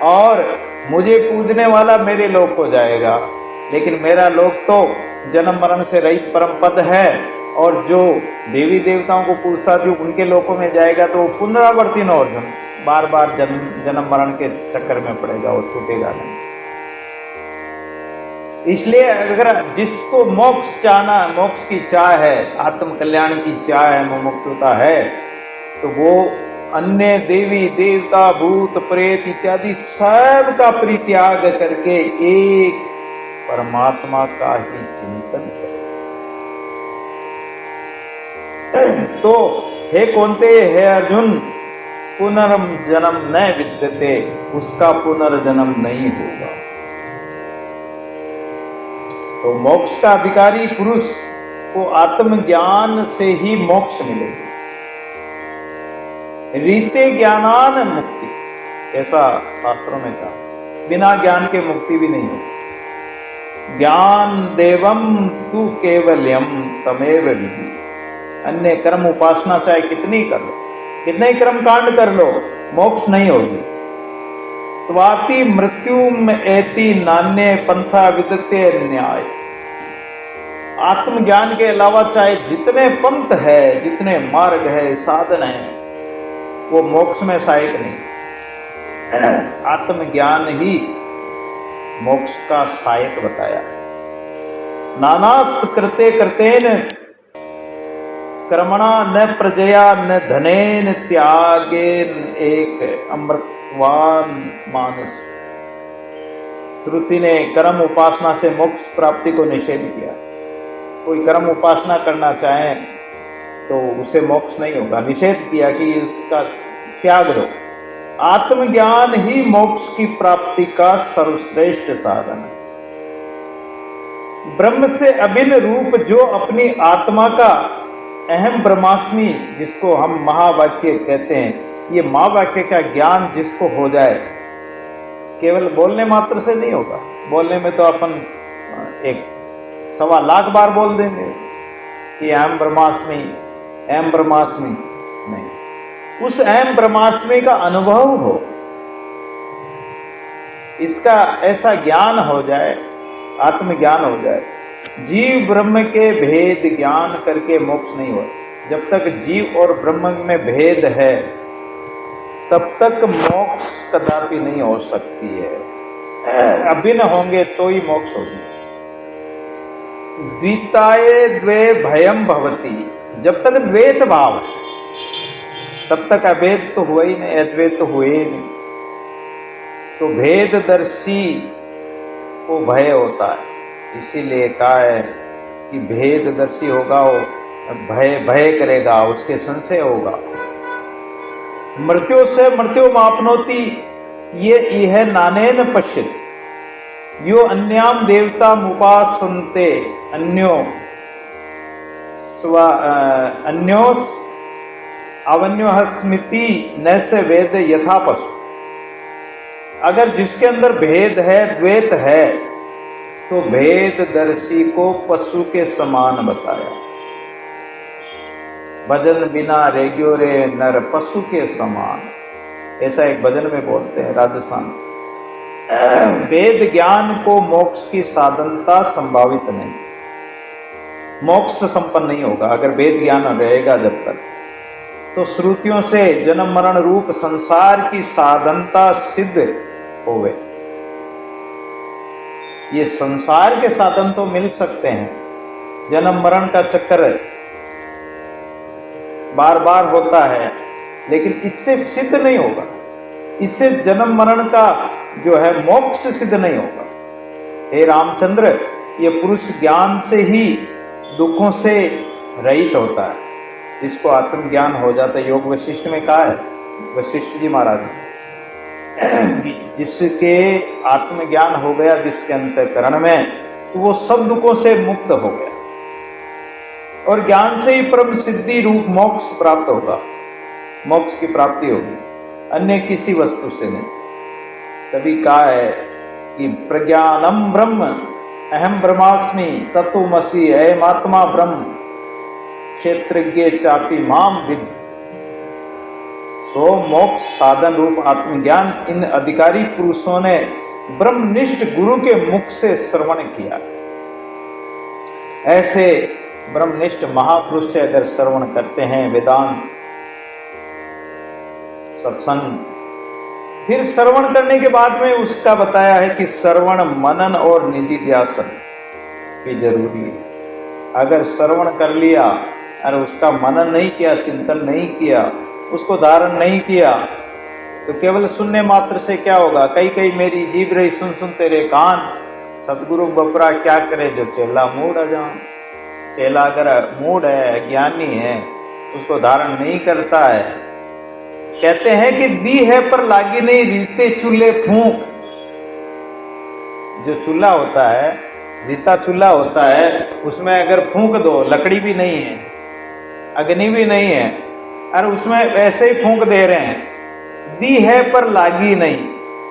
और मुझे पूजने वाला मेरे लोक को जाएगा। लेकिन मेरा लोक तो जन्म मरण से रहित परम पद है, और जो देवी देवताओं को पूजता जो उनके लोकों में जाएगा तो पुनरावर्ती न अर्जुन, बार बार जन्म मरण के चक्कर में पड़ेगा, वो छूटेगा नहीं। इसलिए अगर जिसको मोक्ष चाहना, मोक्ष की चाह है, आत्म कल्याण की चाह है, मुमुक्षुता है, तो वो अन्य देवी देवता भूत प्रेत इत्यादि सब का परित्याग करके एक परमात्मा का ही चिंतन करे। तो हे कौनते, हे अर्जुन, पुनर्जन्म न विद्यते, उसका पुनर्जन्म नहीं होगा। तो मोक्ष का अधिकारी पुरुष को आत्मज्ञान से ही मोक्ष मिलेगा। रीते ज्ञानान मुक्ति, ऐसा शास्त्रों में कहा, बिना ज्ञान के मुक्ति भी नहीं होती। ज्ञान देवम तू केवल्यम तमेव विधि। अन्य कर्म उपासना चाहे कितनी कर लो, कितने ही कर्म कांड कर लो, मोक्ष नहीं होगी। त्वाति मृत्युम एति नान्य पंथा विदते न्याय। आत्मज्ञान के अलावा चाहे जितने पंथ है, जितने मार्ग है, साधन है, वो मोक्ष में सहायक नहीं। आत्मज्ञान ही मोक्ष का सहायक बताया। नानास्त कृते कृतेन कर्मणा न प्रजया न धनेन त्यागेन एक अमृतवान मानस। श्रुति ने कर्म उपासना से मोक्ष प्राप्ति को निषेध किया। कोई कर्म उपासना करना चाहे तो उसे मोक्ष नहीं होगा, निषेध किया कि उसका त्याग दो। आत्मज्ञान ही मोक्ष की प्राप्ति का सर्वश्रेष्ठ साधन है। ब्रह्म से अभिन्न रूप जो अपनी आत्मा का अहम ब्रह्मास्मि, जिसको हम महावाक्य कहते हैं, ये महावाक्य का ज्ञान जिसको हो जाए, केवल बोलने मात्र से नहीं होगा। बोलने में तो अपन 1.25 बार बोल देंगे कि अहम ब्रह्मास्मि, अहम ब्रह्मास्मि, नहीं, उस अहम ब्रह्मास्मि का अनुभव हो, इसका ऐसा ज्ञान हो जाए, आत्मज्ञान हो जाए। जीव ब्रह्म के भेद ज्ञान करके मोक्ष नहीं हो। जब तक जीव और ब्रह्म में भेद है तब तक मोक्ष कदापि नहीं हो सकती है। अभिन्न होंगे तो ही मोक्ष होगी। द्विताये द्वे भयम भवति, जब तक द्वैत भाव है तब तक अभेद तो हुआ ही नहीं, अद्वैत तो हुए ही नहीं। तो भेददर्शी को भय होता है, इसीलिए कहा है कि भेददर्शी होगा वो भय करेगा, उसके संशय होगा। मृत्यु से मृत्यु मापनोति ये इह नानेन पश्यति यो अन्याम देवता मुपासन्ते अन्योस अवन्योह स्मृति न से वेद यथा पशु। अगर जिसके अंदर भेद है, द्वैत है, तो भेददर्शी को पशु के समान बताया। भजन बिना रेग्यो रे नर पशु के समान, ऐसा एक भजन में बोलते हैं राजस्थान। वेद ज्ञान को मोक्ष की साधनता संभावित नहीं, मोक्ष संपन्न नहीं होगा अगर वेद ज्ञान रहेगा जब तक। तो श्रुतियों से जन्म मरण रूप संसार की साधनता सिद्ध होवे। ये संसार के साधन तो मिल सकते हैं, जन्म मरण का चक्कर बार बार होता है, लेकिन इससे सिद्ध नहीं होगा। इससे जन्म मरण का जो है मोक्ष सिद्ध नहीं होगा। हे रामचंद्र, ये पुरुष ज्ञान से ही दुखों से रहित होता है, जिसको आत्मज्ञान हो जाता है। योग वशिष्ठ में कहा है वशिष्ठ जी महाराज ने, जिसके आत्मज्ञान हो गया जिसके अंतःकरण में, तो वो सब दुखों से मुक्त हो गया और ज्ञान से ही परम सिद्धि रूप मोक्ष प्राप्त होगा, मोक्ष की प्राप्ति होगी, अन्य किसी वस्तु से नहीं। तभी कहा है कि प्रज्ञानम ब्रह्म अहम ब्रह्मास्मि तत्वमसि अयमात्मा ब्रह्म क्षेत्रज्ञ चापि माम विद। सो मोक्ष साधन रूप आत्मज्ञान इन अधिकारी पुरुषों ने ब्रह्मनिष्ठ गुरु के मुख से श्रवण किया। ऐसे ब्रह्मनिष्ठ महापुरुष से अगर श्रवण करते हैं वेदांत सत्संग, फिर श्रवण करने के बाद में उसका बताया है कि श्रवण मनन और निधिध्यासन भी जरूरी है। अगर श्रवण कर लिया और उसका मनन नहीं किया, चिंतन नहीं किया, उसको धारण नहीं किया, तो केवल सुनने मात्र से क्या होगा। कई कई मेरी जीभ रही सुन सुन तेरे कान, सदगुरु बपरा क्या करे जो चेला मूड अजान। चेला अगर मूड है, ज्ञानी है, उसको धारण नहीं करता है। कहते हैं कि दी है पर लागी नहीं, रीते चूल्हे फूंक। जो चूल्हा होता है, रीता चूल्हा होता है, उसमें अगर फूंक दो, लकड़ी भी नहीं है, अग्नि भी नहीं है, और उसमें ऐसे ही फूंक दे रहे हैं, दी है पर लागी नहीं।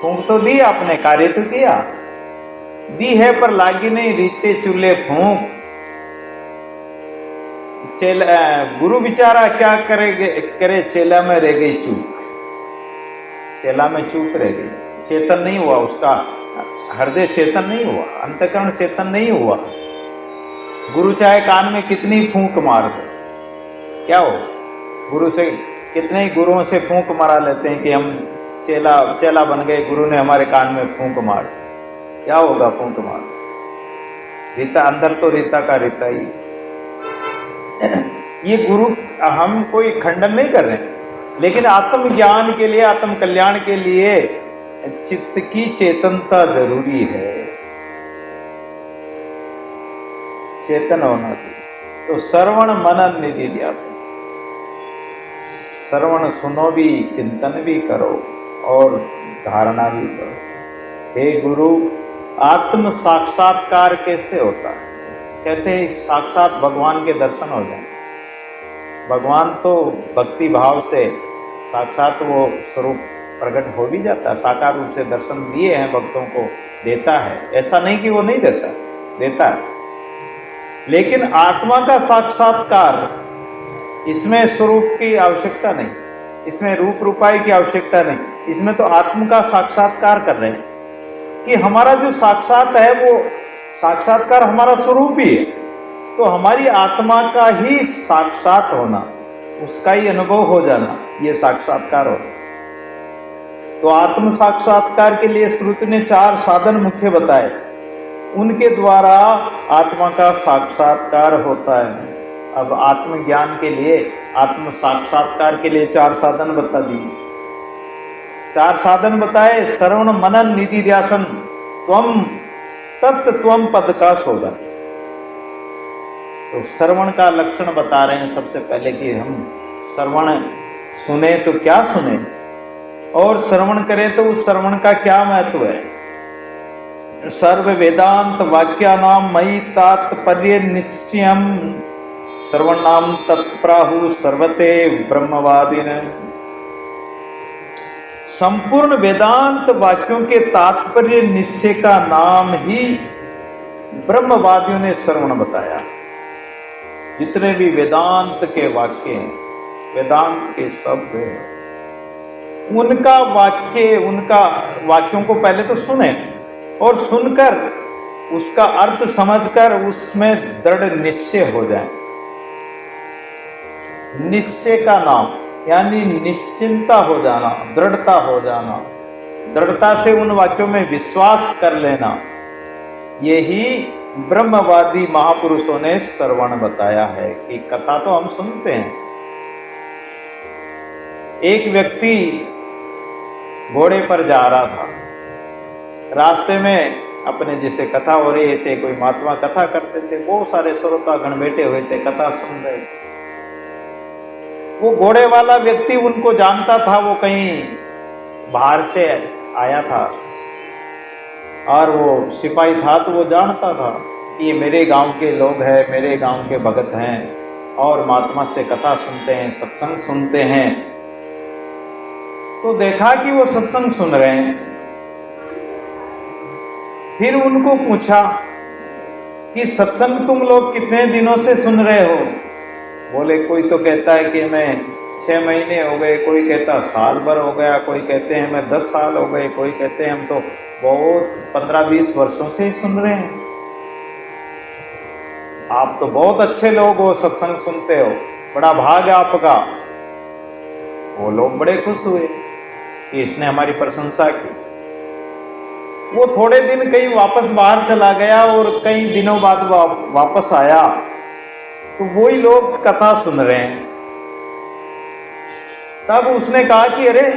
फूंक तो दी, आपने कार्य तो किया। दी है पर लागी नहीं, रीते चूल्हे फूंक। चेला गुरु बेचारा क्या करे, चेला में रह गई चूक। चेला में चूक रह गई, चेतन नहीं हुआ, उसका हृदय चेतन नहीं हुआ, अंतःकरण चेतन नहीं हुआ। गुरु चाहे कान में कितनी फूंक मार दे, क्या हो, गुरु से कितने ही गुरुओं से फूंक मारा लेते हैं कि हम चेला बन गए, गुरु ने हमारे कान में फूंक मार, क्या होगा फूंक मार, रीता अंदर तो रीता का रीता ही। ये गुरु, हम कोई खंडन नहीं कर रहे हैं, लेकिन आत्मज्ञान के लिए, आत्म कल्याण के लिए चित्त की चेतनता जरूरी है, चेतन होना चाहिए। तो श्रवण मनन निधिध्यासन, श्रवण सुनो भी, चिंतन भी करो और धारणा भी करो। हे गुरु, आत्म साक्षात्कार कैसे होता है? कहते हैं साक्षात भगवान के दर्शन हो जाए। भगवान तो भक्ति भाव से साक्षात वो स्वरूप प्रकट हो भी जाता है, साकार रूप से दर्शन दिए हैं भक्तों को, देता है, ऐसा नहीं कि वो नहीं देता, देता है। लेकिन आत्मा का साक्षात्कार, इसमें स्वरूप की आवश्यकता नहीं, इसमें रूप रूपाई की आवश्यकता नहीं, इसमें तो आत्मा का साक्षात्कार कर रहे हैं कि हमारा जो साक्षात है वो साक्षात्कार हमारा स्वरूप ही है। तो हमारी आत्मा का ही साक्षात होना, उसका ही अनुभव हो जाना, ये साक्षात्कार होना। तो आत्म साक्षात्कार के लिए श्रुति ने 4 साधन मुख्य बताए, उनके द्वारा आत्मा का साक्षात्कार होता है। अब आत्मज्ञान के लिए, आत्म साक्षात्कार के लिए 4 साधन बता दिए। 4 साधन बताए, श्रवण मनन निधिध्यासन त्वम तत्त्वम पद का शोधन। तो श्रवण का लक्षण बता रहे हैं सबसे पहले कि हम श्रवण सुने तो क्या सुने, और श्रवण करें तो उस श्रवण का क्या महत्व है। सर्व वेदांत वाक्यानाम मयि तात्पर्य निश्चयम श्रवणाम तत्प्राहु सर्वते ब्रह्मवादिन। संपूर्ण वेदांत वाक्यों के तात्पर्य निश्चय का नाम ही ब्रह्मवादियों ने श्रवण बताया। जितने भी वेदांत के वाक्य हैं, वेदांत के शब्द हैं, उनका वाक्यों को पहले तो सुने और सुनकर उसका अर्थ समझकर उसमें दृढ़ निश्चय हो जाए। निश्चय का नाम यानी निश्चिंता हो जाना, दृढ़ता हो जाना, दृढ़ता से उन वाक्यों में विश्वास कर लेना, यही ब्रह्मवादी महापुरुषों ने श्रवण बताया है। कि कथा तो हम सुनते हैं, एक व्यक्ति घोड़े पर जा रहा था, रास्ते में अपने जैसे कथा हो रही ऐसे कोई महात्मा कथा करते थे, बहुत सारे श्रोतागण बैठे हुए थे, कथा सुन रहे। वो घोड़े वाला व्यक्ति उनको जानता था, वो कहीं बाहर से आया था और वो सिपाही था, तो वो जानता था कि ये मेरे गांव के लोग हैं, मेरे गांव के भगत हैं और महात्मा से कथा सुनते हैं, सत्संग सुनते हैं। तो देखा कि वो सत्संग सुन रहे हैं, फिर उनको पूछा कि सत्संग तुम लोग कितने दिनों से सुन रहे हो? बोले कोई तो कहता है कि मैं 6 महीने हो गए, कोई कहता साल भर हो गया, कोई कहते हैं मैं 10 साल हो गए, कोई कहते हैं हम तो बहुत 15-20 वर्षों से ही सुन रहे हैं। आप तो बहुत अच्छे लोग हो, सत्संग सुनते हो, बड़ा भाग है आपका। वो लोग बड़े खुश हुए कि इसने हमारी प्रशंसा की। वो थोड़े दिन कहीं वापस बाहर चला गया और कई दिनों बाद वापस आया, तो वही लोग कथा सुन रहे हैं। तब उसने कहा कि अरे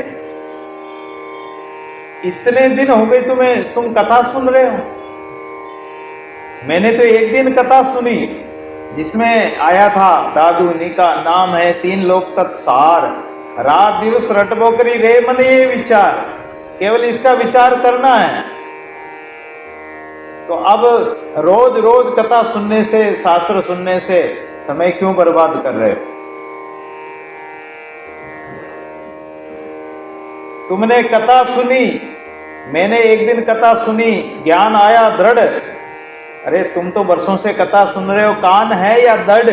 इतने दिन हो गए तुम कथा सुन रहे हो, मैंने तो एक दिन कथा सुनी जिसमें आया था दादू नी का नाम है 3 लोक तत्सार, रात दिवस रटबो करी रे मन ये विचार, केवल इसका विचार करना है। तो अब रोज रोज कथा सुनने से, शास्त्र सुनने से समय क्यों बर्बाद कर रहे हो? तुमने कथा सुनी, मैंने एक दिन कथा सुनी, ज्ञान आया दृढ़। अरे तुम तो वर्षों से कथा सुन रहे हो, कान है या दृढ़?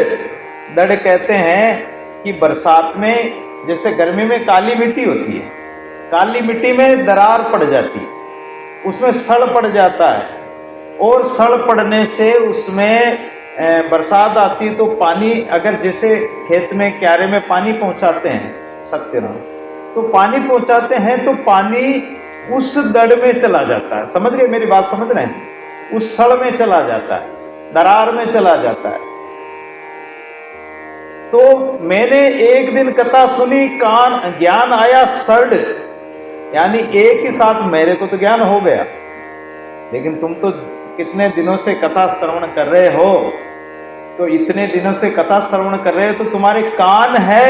दृढ़ कहते हैं कि बरसात में जैसे गर्मी में काली मिट्टी होती है, काली मिट्टी में दरार पड़ जाती है, उसमें सड़ पड़ जाता है और सड़ पड़ने से उसमें बरसात आती तो पानी, अगर जैसे खेत में क्यारे में पानी पहुंचाते हैं सत्यनारायण, तो पानी पहुंचाते हैं तो पानी उस दड़ में चला जाता है, समझ रहे मेरी बात, समझ रहे हैं, उस सड़ में चला जाता है, दरार में चला जाता है। तो मैंने एक दिन कथा सुनी, कान ज्ञान आया सड़, यानी एक ही साथ मेरे को तो ज्ञान हो गया, लेकिन तुम तो कितने दिनों से कथा श्रवण कर रहे हो, तो इतने दिनों से कथा श्रवण कर रहे हो तो तुम्हारे कान है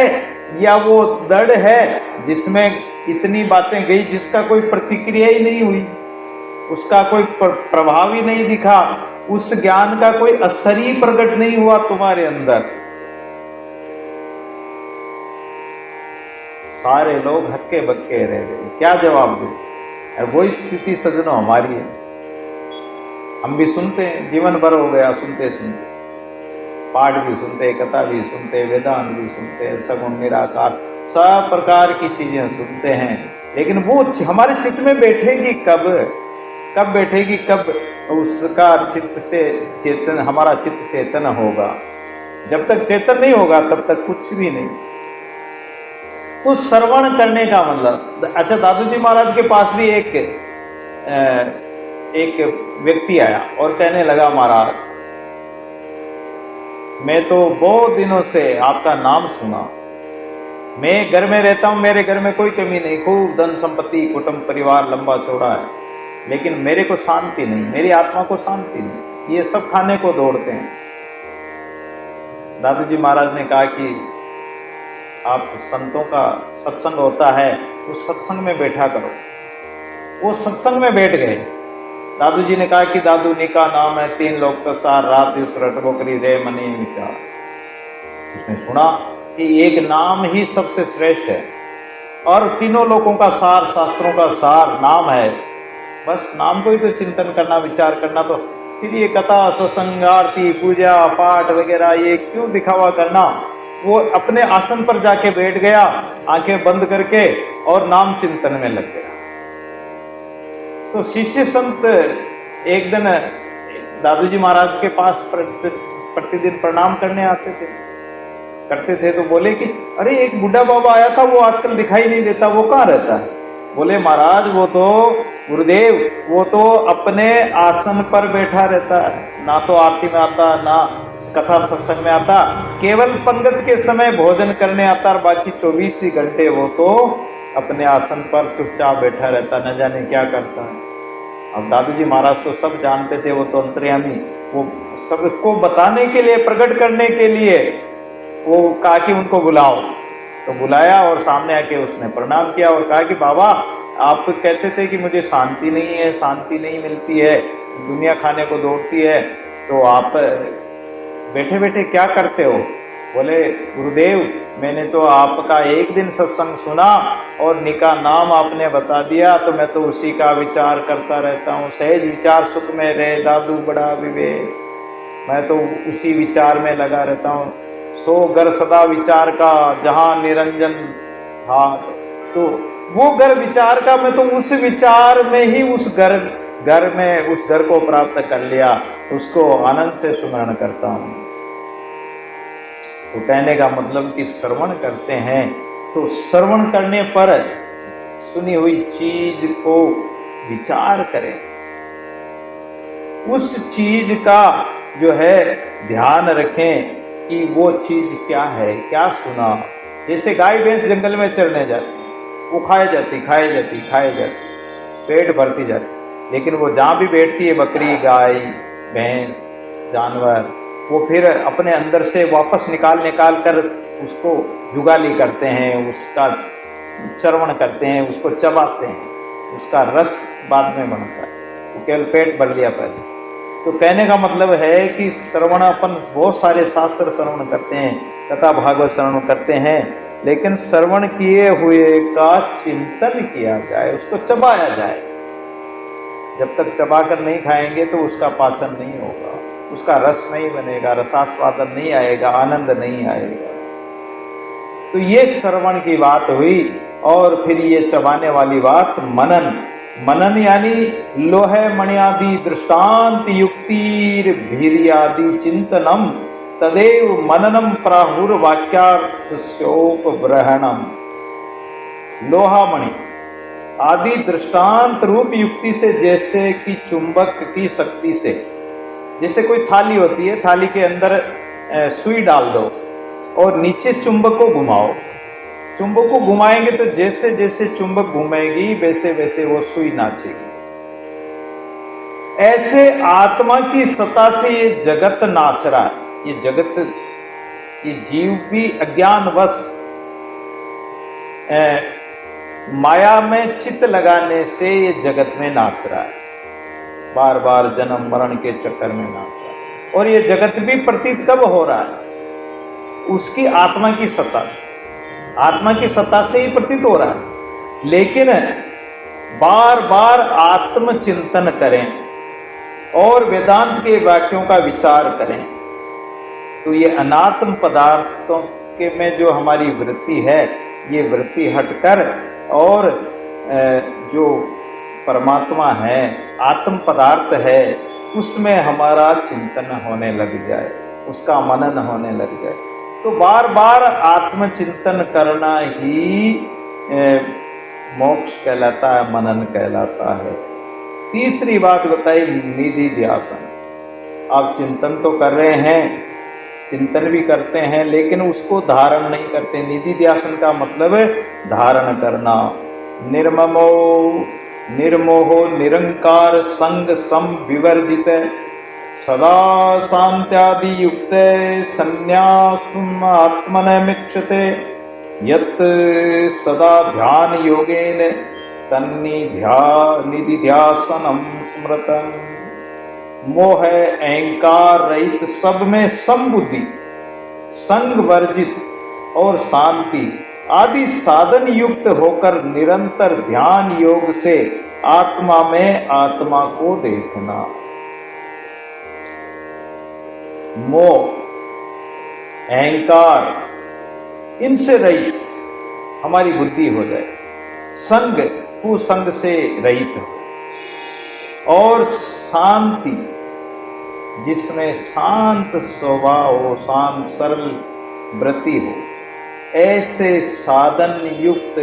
या वो दड़ है जिसमें इतनी बातें गई, जिसका कोई प्रतिक्रिया ही नहीं हुई, उसका कोई प्रभाव ही नहीं दिखा, उस ज्ञान का कोई असर ही प्रकट नहीं हुआ तुम्हारे अंदर। सारे लोग हक्के बक्के रह गए, क्या जवाब दो? और वही स्थिति सजनों हमारी है। हम भी सुनते हैं, जीवन भर हो गया सुनते सुनते, पाठ भी सुनते, कथा भी सुनते, वेदांत भी सुनते, सगुण निराकार सब प्रकार की चीजें सुनते हैं, लेकिन वो हमारे चित्त में बैठेगी कब? कब बैठेगी? कब उसका चित्त से चेतन, हमारा चित्त चेतन होगा। जब तक चेतन नहीं होगा तब तक कुछ भी नहीं। तो श्रवण करने का मतलब, अच्छा दादू जी महाराज के पास भी एक व्यक्ति आया और कहने लगा, महाराज मैं तो बहुत दिनों से आपका नाम सुना, मैं घर में रहता हूँ, मेरे घर में कोई कमी नहीं, खूब धन संपत्ति, कुटुंब परिवार लंबा चौड़ा है, लेकिन मेरे को शांति नहीं, मेरी आत्मा को शांति नहीं, ये सब खाने को दौड़ते हैं। दादू जी महाराज ने कहा कि आप संतों का सत्संग होता है, उस सत्संग में बैठा करो। वो सत्संग में बैठ गए। दादू जी ने कहा कि दादू निका नाम है, 3 लोक का सार, रात दिवस रटबो करी रे मनी विचार। उसने सुना कि एक नाम ही सबसे श्रेष्ठ है और तीनों लोकों का सार, शास्त्रों का सार नाम है, बस नाम को ही तो चिंतन करना, विचार करना, तो फिर ये कथा सत्संग आरती पूजा पाठ वगैरह ये क्यों दिखावा करना। वो अपने आसन पर जाके बैठ गया, आंखें बंद करके, और नाम चिंतन में लग गया। तो शिष्य संत एक दिन दादू जी महाराज के पास प्रतिदिन प्रणाम करने करते थे, तो बोले कि अरे एक बुढ़ा बाबा आया था, वो आजकल दिखाई नहीं देता, वो कहाँ रहता है? बोले महाराज वो तो गुरुदेव, वो तो अपने आसन पर बैठा रहता है, ना तो आरती में आता, ना कथा सत्संग में आता, केवल पंगत के समय भोजन करने आता, और बाकी 24 ही घंटे वो तो अपने आसन पर चुपचाप बैठा रहता, न जाने क्या करता है। अब दादू जी महाराज तो सब जानते थे, वो तो अंतर्यामी, वो सबको बताने के लिए, प्रकट करने के लिए वो कहा कि उनको बुलाओ। तो बुलाया और सामने आके उसने प्रणाम किया और कहा कि बाबा आप कहते थे कि मुझे शांति नहीं है, शांति नहीं मिलती है, दुनिया खाने को दौड़ती है, तो आप बैठे बैठे क्या करते हो? बोले गुरुदेव मैंने तो आपका एक दिन सत्संग सुना और निका नाम आपने बता दिया, तो मैं तो उसी का विचार करता रहता हूँ, सहज विचार सुख में रहे दादू बड़ा विवेक, मैं तो उसी विचार में लगा रहता हूँ, सो घर सदा विचार का जहाँ निरंजन हाथ। तो वो घर विचार का, मैं तो उस विचार में ही उस घर में उस घर को प्राप्त कर लिया, उसको आनंद से स्मरण करता हूँ। तो कहने का मतलब कि श्रवण करते हैं तो श्रवण करने पर सुनी हुई चीज को विचार करें, उस चीज का जो है ध्यान रखें कि वो चीज क्या है, क्या सुना। जैसे गाय भैंस जंगल में चरने जाती, वो खाए जाती, पेट भरती जाती, लेकिन वो जहाँ भी बैठती है, बकरी गाय भैंस जानवर, वो फिर अपने अंदर से वापस निकाल कर उसको जुगाली करते हैं, उसका चरवण करते हैं, उसको चबाते हैं, उसका रस बाद में बनता है, वो केवल पेट भर लिया पहले। तो कहने का मतलब है कि श्रवण, अपन बहुत सारे शास्त्र श्रवण करते हैं, कथा भागवत श्रवण करते हैं, लेकिन श्रवण किए हुए का चिंतन किया जाए, उसको चबाया जाए। जब तक चबा कर नहीं खाएंगे तो उसका पाचन नहीं होगा, उसका रस नहीं बनेगा, रसास्वादन नहीं आएगा, आनंद नहीं आएगा। तो ये श्रवण की बात हुई। और फिर ये चबाने वाली बात मनन, मनन यानी लोहे मणियादि दृष्टांत युक्तिर भीर्यादि चिंतनम तदेव मननम प्राहुर वाक्यार्थस्योपब्रहणम। लोहा मणि आदि दृष्टांत रूप युक्ति से, जैसे कि चुंबक की शक्ति से, जैसे कोई थाली होती है, थाली के अंदर सुई डाल दो और नीचे चुंबक को घुमाओ। चुंबक को घुमाएंगे तो जैसे जैसे चुंबक घूमेगी वैसे वैसे वो सुई नाचेगी। ऐसे आत्मा की सत्ता से ये जगत नाच रहा है। ये जगत, ये जीव भी अज्ञानवश माया में चित्त लगाने से ये जगत में नाच रहा है, बार बार जन्म मरण के चक्कर में नाच रहा है। और ये जगत भी प्रतीत कब हो रहा है? उसकी आत्मा की सत्ता से, आत्मा की सत्ता से ही प्रतीत हो रहा है। लेकिन बार बार आत्मचिंतन करें और वेदांत के वाक्यों का विचार करें तो ये अनात्म पदार्थों के में जो हमारी वृत्ति है, ये वृत्ति हटकर और जो परमात्मा है, आत्म पदार्थ है, उसमें हमारा चिंतन होने लग जाए, उसका मनन होने लग जाए। तो बार बार आत्मचिंतन करना ही मोक्ष कहलाता है, मनन कहलाता है। तीसरी बात बताई निधि ध्यासन। आप चिंतन तो कर रहे हैं, चिंतन भी करते हैं, लेकिन उसको धारण नहीं करते। निधि ध्यासन का मतलब धारण करना। निर्ममो निर्मोहो निरंकार संग सम विवर्जित सदा शांत्यादि युक्त संन्यासम आत्मनमीक्षते यत् सदा ध्यान योगेन तन्निधि ध्यासनम स्मृतम्। मोह अहंकार रहित, सब में समबुद्धि, संग वर्जित और शांति आदि साधन युक्त होकर निरंतर ध्यान योग से आत्मा में आत्मा को देखना। मोह अहंकार इनसे रहित हमारी बुद्धि हो जाए, संग कुसंग से रहित हो और शांति, जिसमें शांत स्वभाव हो, शांत सरल वृत्ति हो, ऐसे साधन युक्त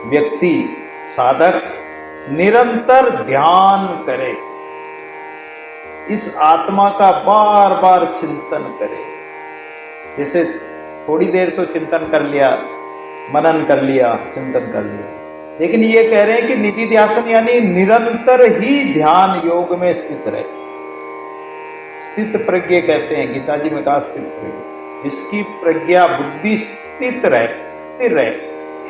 व्यक्ति, साधक निरंतर ध्यान करे, इस आत्मा का बार बार चिंतन करे। जैसे थोड़ी देर तो चिंतन कर लिया, मनन कर लिया, चिंतन कर लिया, लेकिन ये कह रहे हैं कि निधि ध्यासन यानी निरंतर ही ध्यान योग में स्थित रहे। स्थित प्रज्ञ कहते हैं, गीता जी में कहा स्थित प्रज्ञ, जिसकी प्रज्ञा बुद्धि स्थित रहे, स्थिर रहे,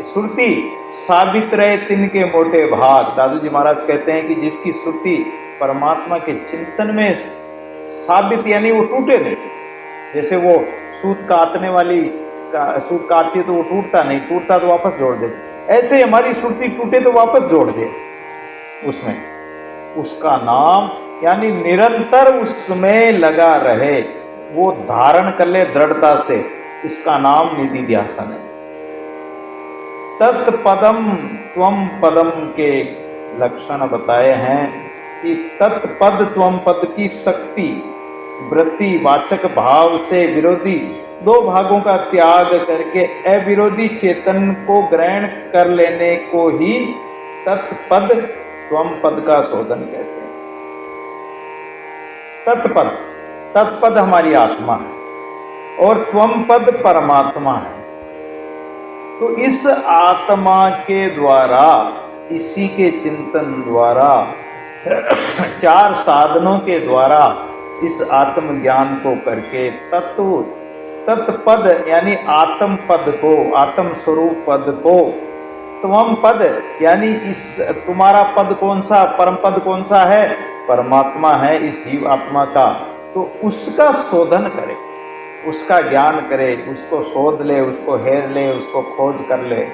सुरति साबित रहे तिनके मोटे भाग। दादू जी महाराज कहते हैं कि जिसकी सुरति परमात्मा के चिंतन में साबित, यानी वो टूटे नहीं। जैसे वो सूत काटने वाली सूत काटती है तो वो टूटता नहीं, टूटता तो वापस जोड़ दे, ऐसे हमारी सुरति टूटे तो वापस जोड़ दे उसमें। उसका नाम यानी निरंतर उसमें लगा रहे, वो धारण कर ले दृढ़ता से, इसका नाम निधि ध्यासन है। तत्पदम त्वम पदम के लक्षण बताए हैं कि तत्पद त्वम पद की शक्ति वृत्ति वाचक भाव से विरोधी दो भागों का त्याग करके अविरोधी चेतन को ग्रहण कर लेने को ही तत्पद त्वम पद का शोधन कहते हैं। तत्पद, तत्पद हमारी आत्मा है और त्वम पद परमात्मा है। तो इस आत्मा के द्वारा, इसी के चिंतन द्वारा, चार साधनों के द्वारा इस आत्मज्ञान को करके तत्पद यानी आत्म पद को, आत्म स्वरूप पद को, त्वम पद यानी इस तुम्हारा पद कौन सा, परम पद कौन सा है, परमात्मा है इस जीव आत्मा का, तो उसका शोधन करे, उसका ज्ञान करे, उसको शोध ले, उसको हेर ले, उसको खोज कर ले।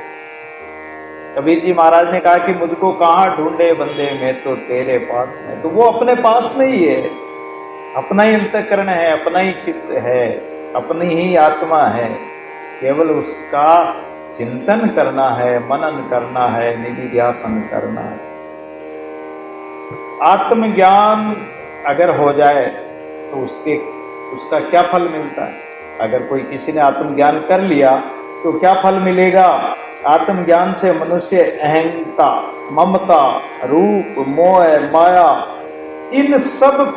कबीर जी महाराज ने कहा कि मुझको कहाँ ढूंढे बंदे, मैं तो तेरे पास में। तो वो अपने पास में ही है, अपना ही अंतःकरण है, अपना ही चित्त है, अपनी ही आत्मा है। केवल उसका चिंतन करना है, मनन करना है, निधि ध्यासन करना है। आत्मज्ञान अगर हो जाए तो उसका क्या फल मिलता है? अगर कोई किसी ने आत्मज्ञान कर लिया तो क्या फल मिलेगा? आत्मज्ञान से मनुष्य अहंता, ममता, रूप, मोह, माया, इन सब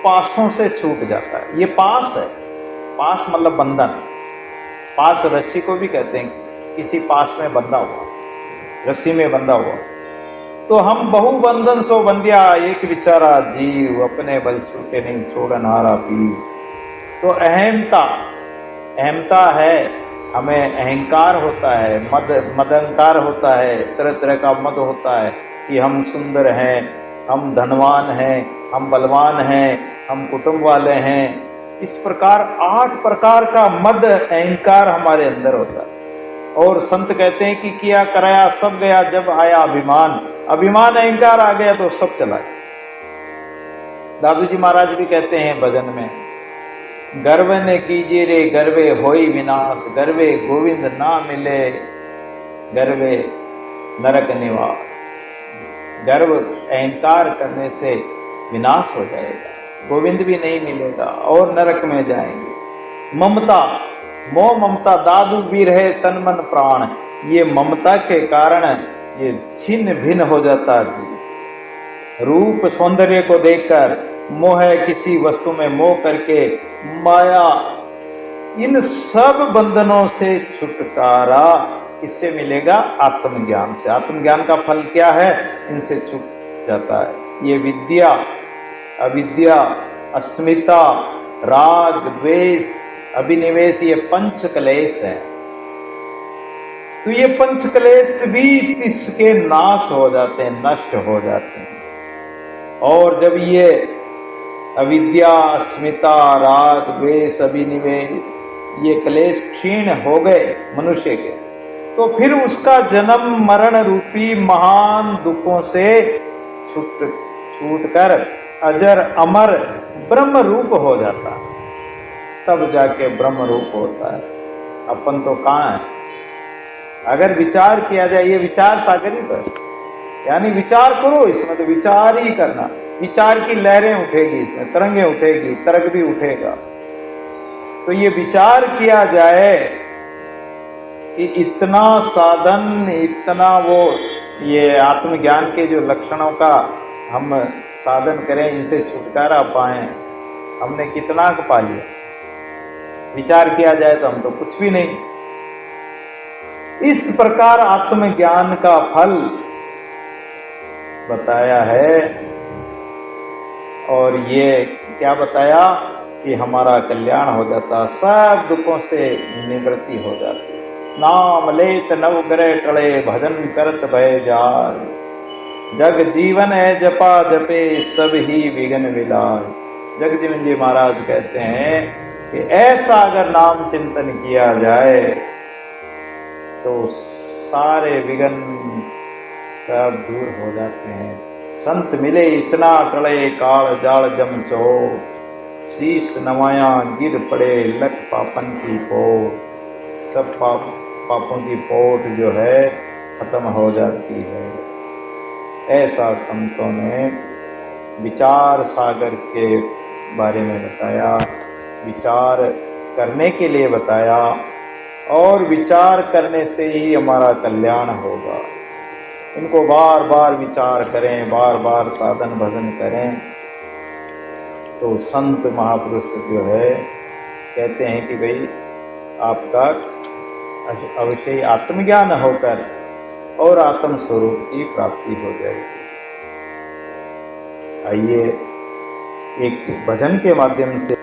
पासों से छूट जाता है। ये पास है, पास मतलब बंधन। पास रस्सी को भी कहते हैं, किसी पास में बंधा हुआ, रस्सी में बंधा हुआ। तो हम बहु बंधन सो बंधिया, एक विचारा जीव, अपने बल छूटे नहीं छोड़न हारा पी। तो अहमता है, हमें अहंकार होता है, मदअहंकार होता है, तरह तरह का मद होता है कि हम सुंदर हैं, हम धनवान हैं, हम बलवान हैं, हम कुटुंब वाले हैं। इस प्रकार 8 प्रकार का मद अहंकार हमारे अंदर होता है। और संत कहते हैं कि किया कराया सब गया, जब आया अभिमान, अभिमान अहंकार आ गया तो सब चला गया। दादू जी महाराज भी कहते हैं भजन में, गर्व ने कीजिए रे गर्वे होई विनाश, गर्वे गोविंद ना मिले, गर्वे नरक निवास। गर्व अहंकार करने से विनाश हो जाएगा, गोविंद भी नहीं मिलेगा और नरक में जाएंगे। ममता, मोह ममता दादू भी रहे तन मन प्राण, ये ममता के कारण ये छिन्न भिन्न हो जाता जी। रूप सौंदर्य को देखकर मोह है, किसी वस्तु में मोह करके माया, इन सब बंधनों से छुटकारा किससे मिलेगा? आत्मज्ञान से। आत्मज्ञान का फल क्या है? इनसे छूट जाता है। ये विद्या, अविद्या, अस्मिता, राग, द्वेष, अभिनिवेश, ये 5 क्लेश है। तो ये 5 क्लेश भी इसके नाश हो जाते हैं, नष्ट हो जाते हैं। और जब ये अविद्या, अस्मिता, राग, द्वेष, अभिनिवेश, ये क्लेश क्षीण हो गए मनुष्य के, तो फिर उसका जन्म मरण रूपी महान दुखों से छूटकर अजर अमर ब्रह्म रूप हो जाता है। तब जाके ब्रह्म रूप होता है। अपन तो कहाँ है? अगर विचार किया जाए, ये विचार सागरी पर, यानी विचार करो इसमें, तो विचार ही करना, विचार की लहरें उठेगी, इसमें तरंगें उठेगी, तरंग भी उठेगा। तो ये विचार किया जाए कि इतना साधन, इतना वो, ये आत्मज्ञान के जो लक्षणों का हम साधन करें, इनसे छुटकारा पाएं, हमने कितना पा लिया। विचार किया जाए तो हम तो कुछ भी नहीं। इस प्रकार आत्मज्ञान का फल बताया है। और ये क्या बताया कि हमारा कल्याण हो जाता, सब दुखों से निवृत्ति हो जाती। नाम लेत नवग्रह टले, भजन करत भय जार, जग जीवन है जपा जपे, सब ही विघ्न विलाय। जगजीवन जी महाराज कहते हैं कि ऐसा अगर नाम चिंतन किया जाए तो सारे विघ्न सब दूर हो जाते हैं। संत मिले इतना टले, काल जाल जम चोर, शीश नवाया गिर पड़े, लख पापन की पोट। सब पापों की पोट जो है खत्म हो जाती है। ऐसा संतों ने विचार सागर के बारे में बताया, विचार करने के लिए बताया, और विचार करने से ही हमारा कल्याण होगा। इनको बार बार विचार करें, बार बार साधन भजन करें, तो संत महापुरुष जो है कहते हैं कि भाई आपका अवश्य आत्मज्ञान होकर और आत्म स्वरूप की प्राप्ति हो जाएगी। आइए एक भजन के माध्यम से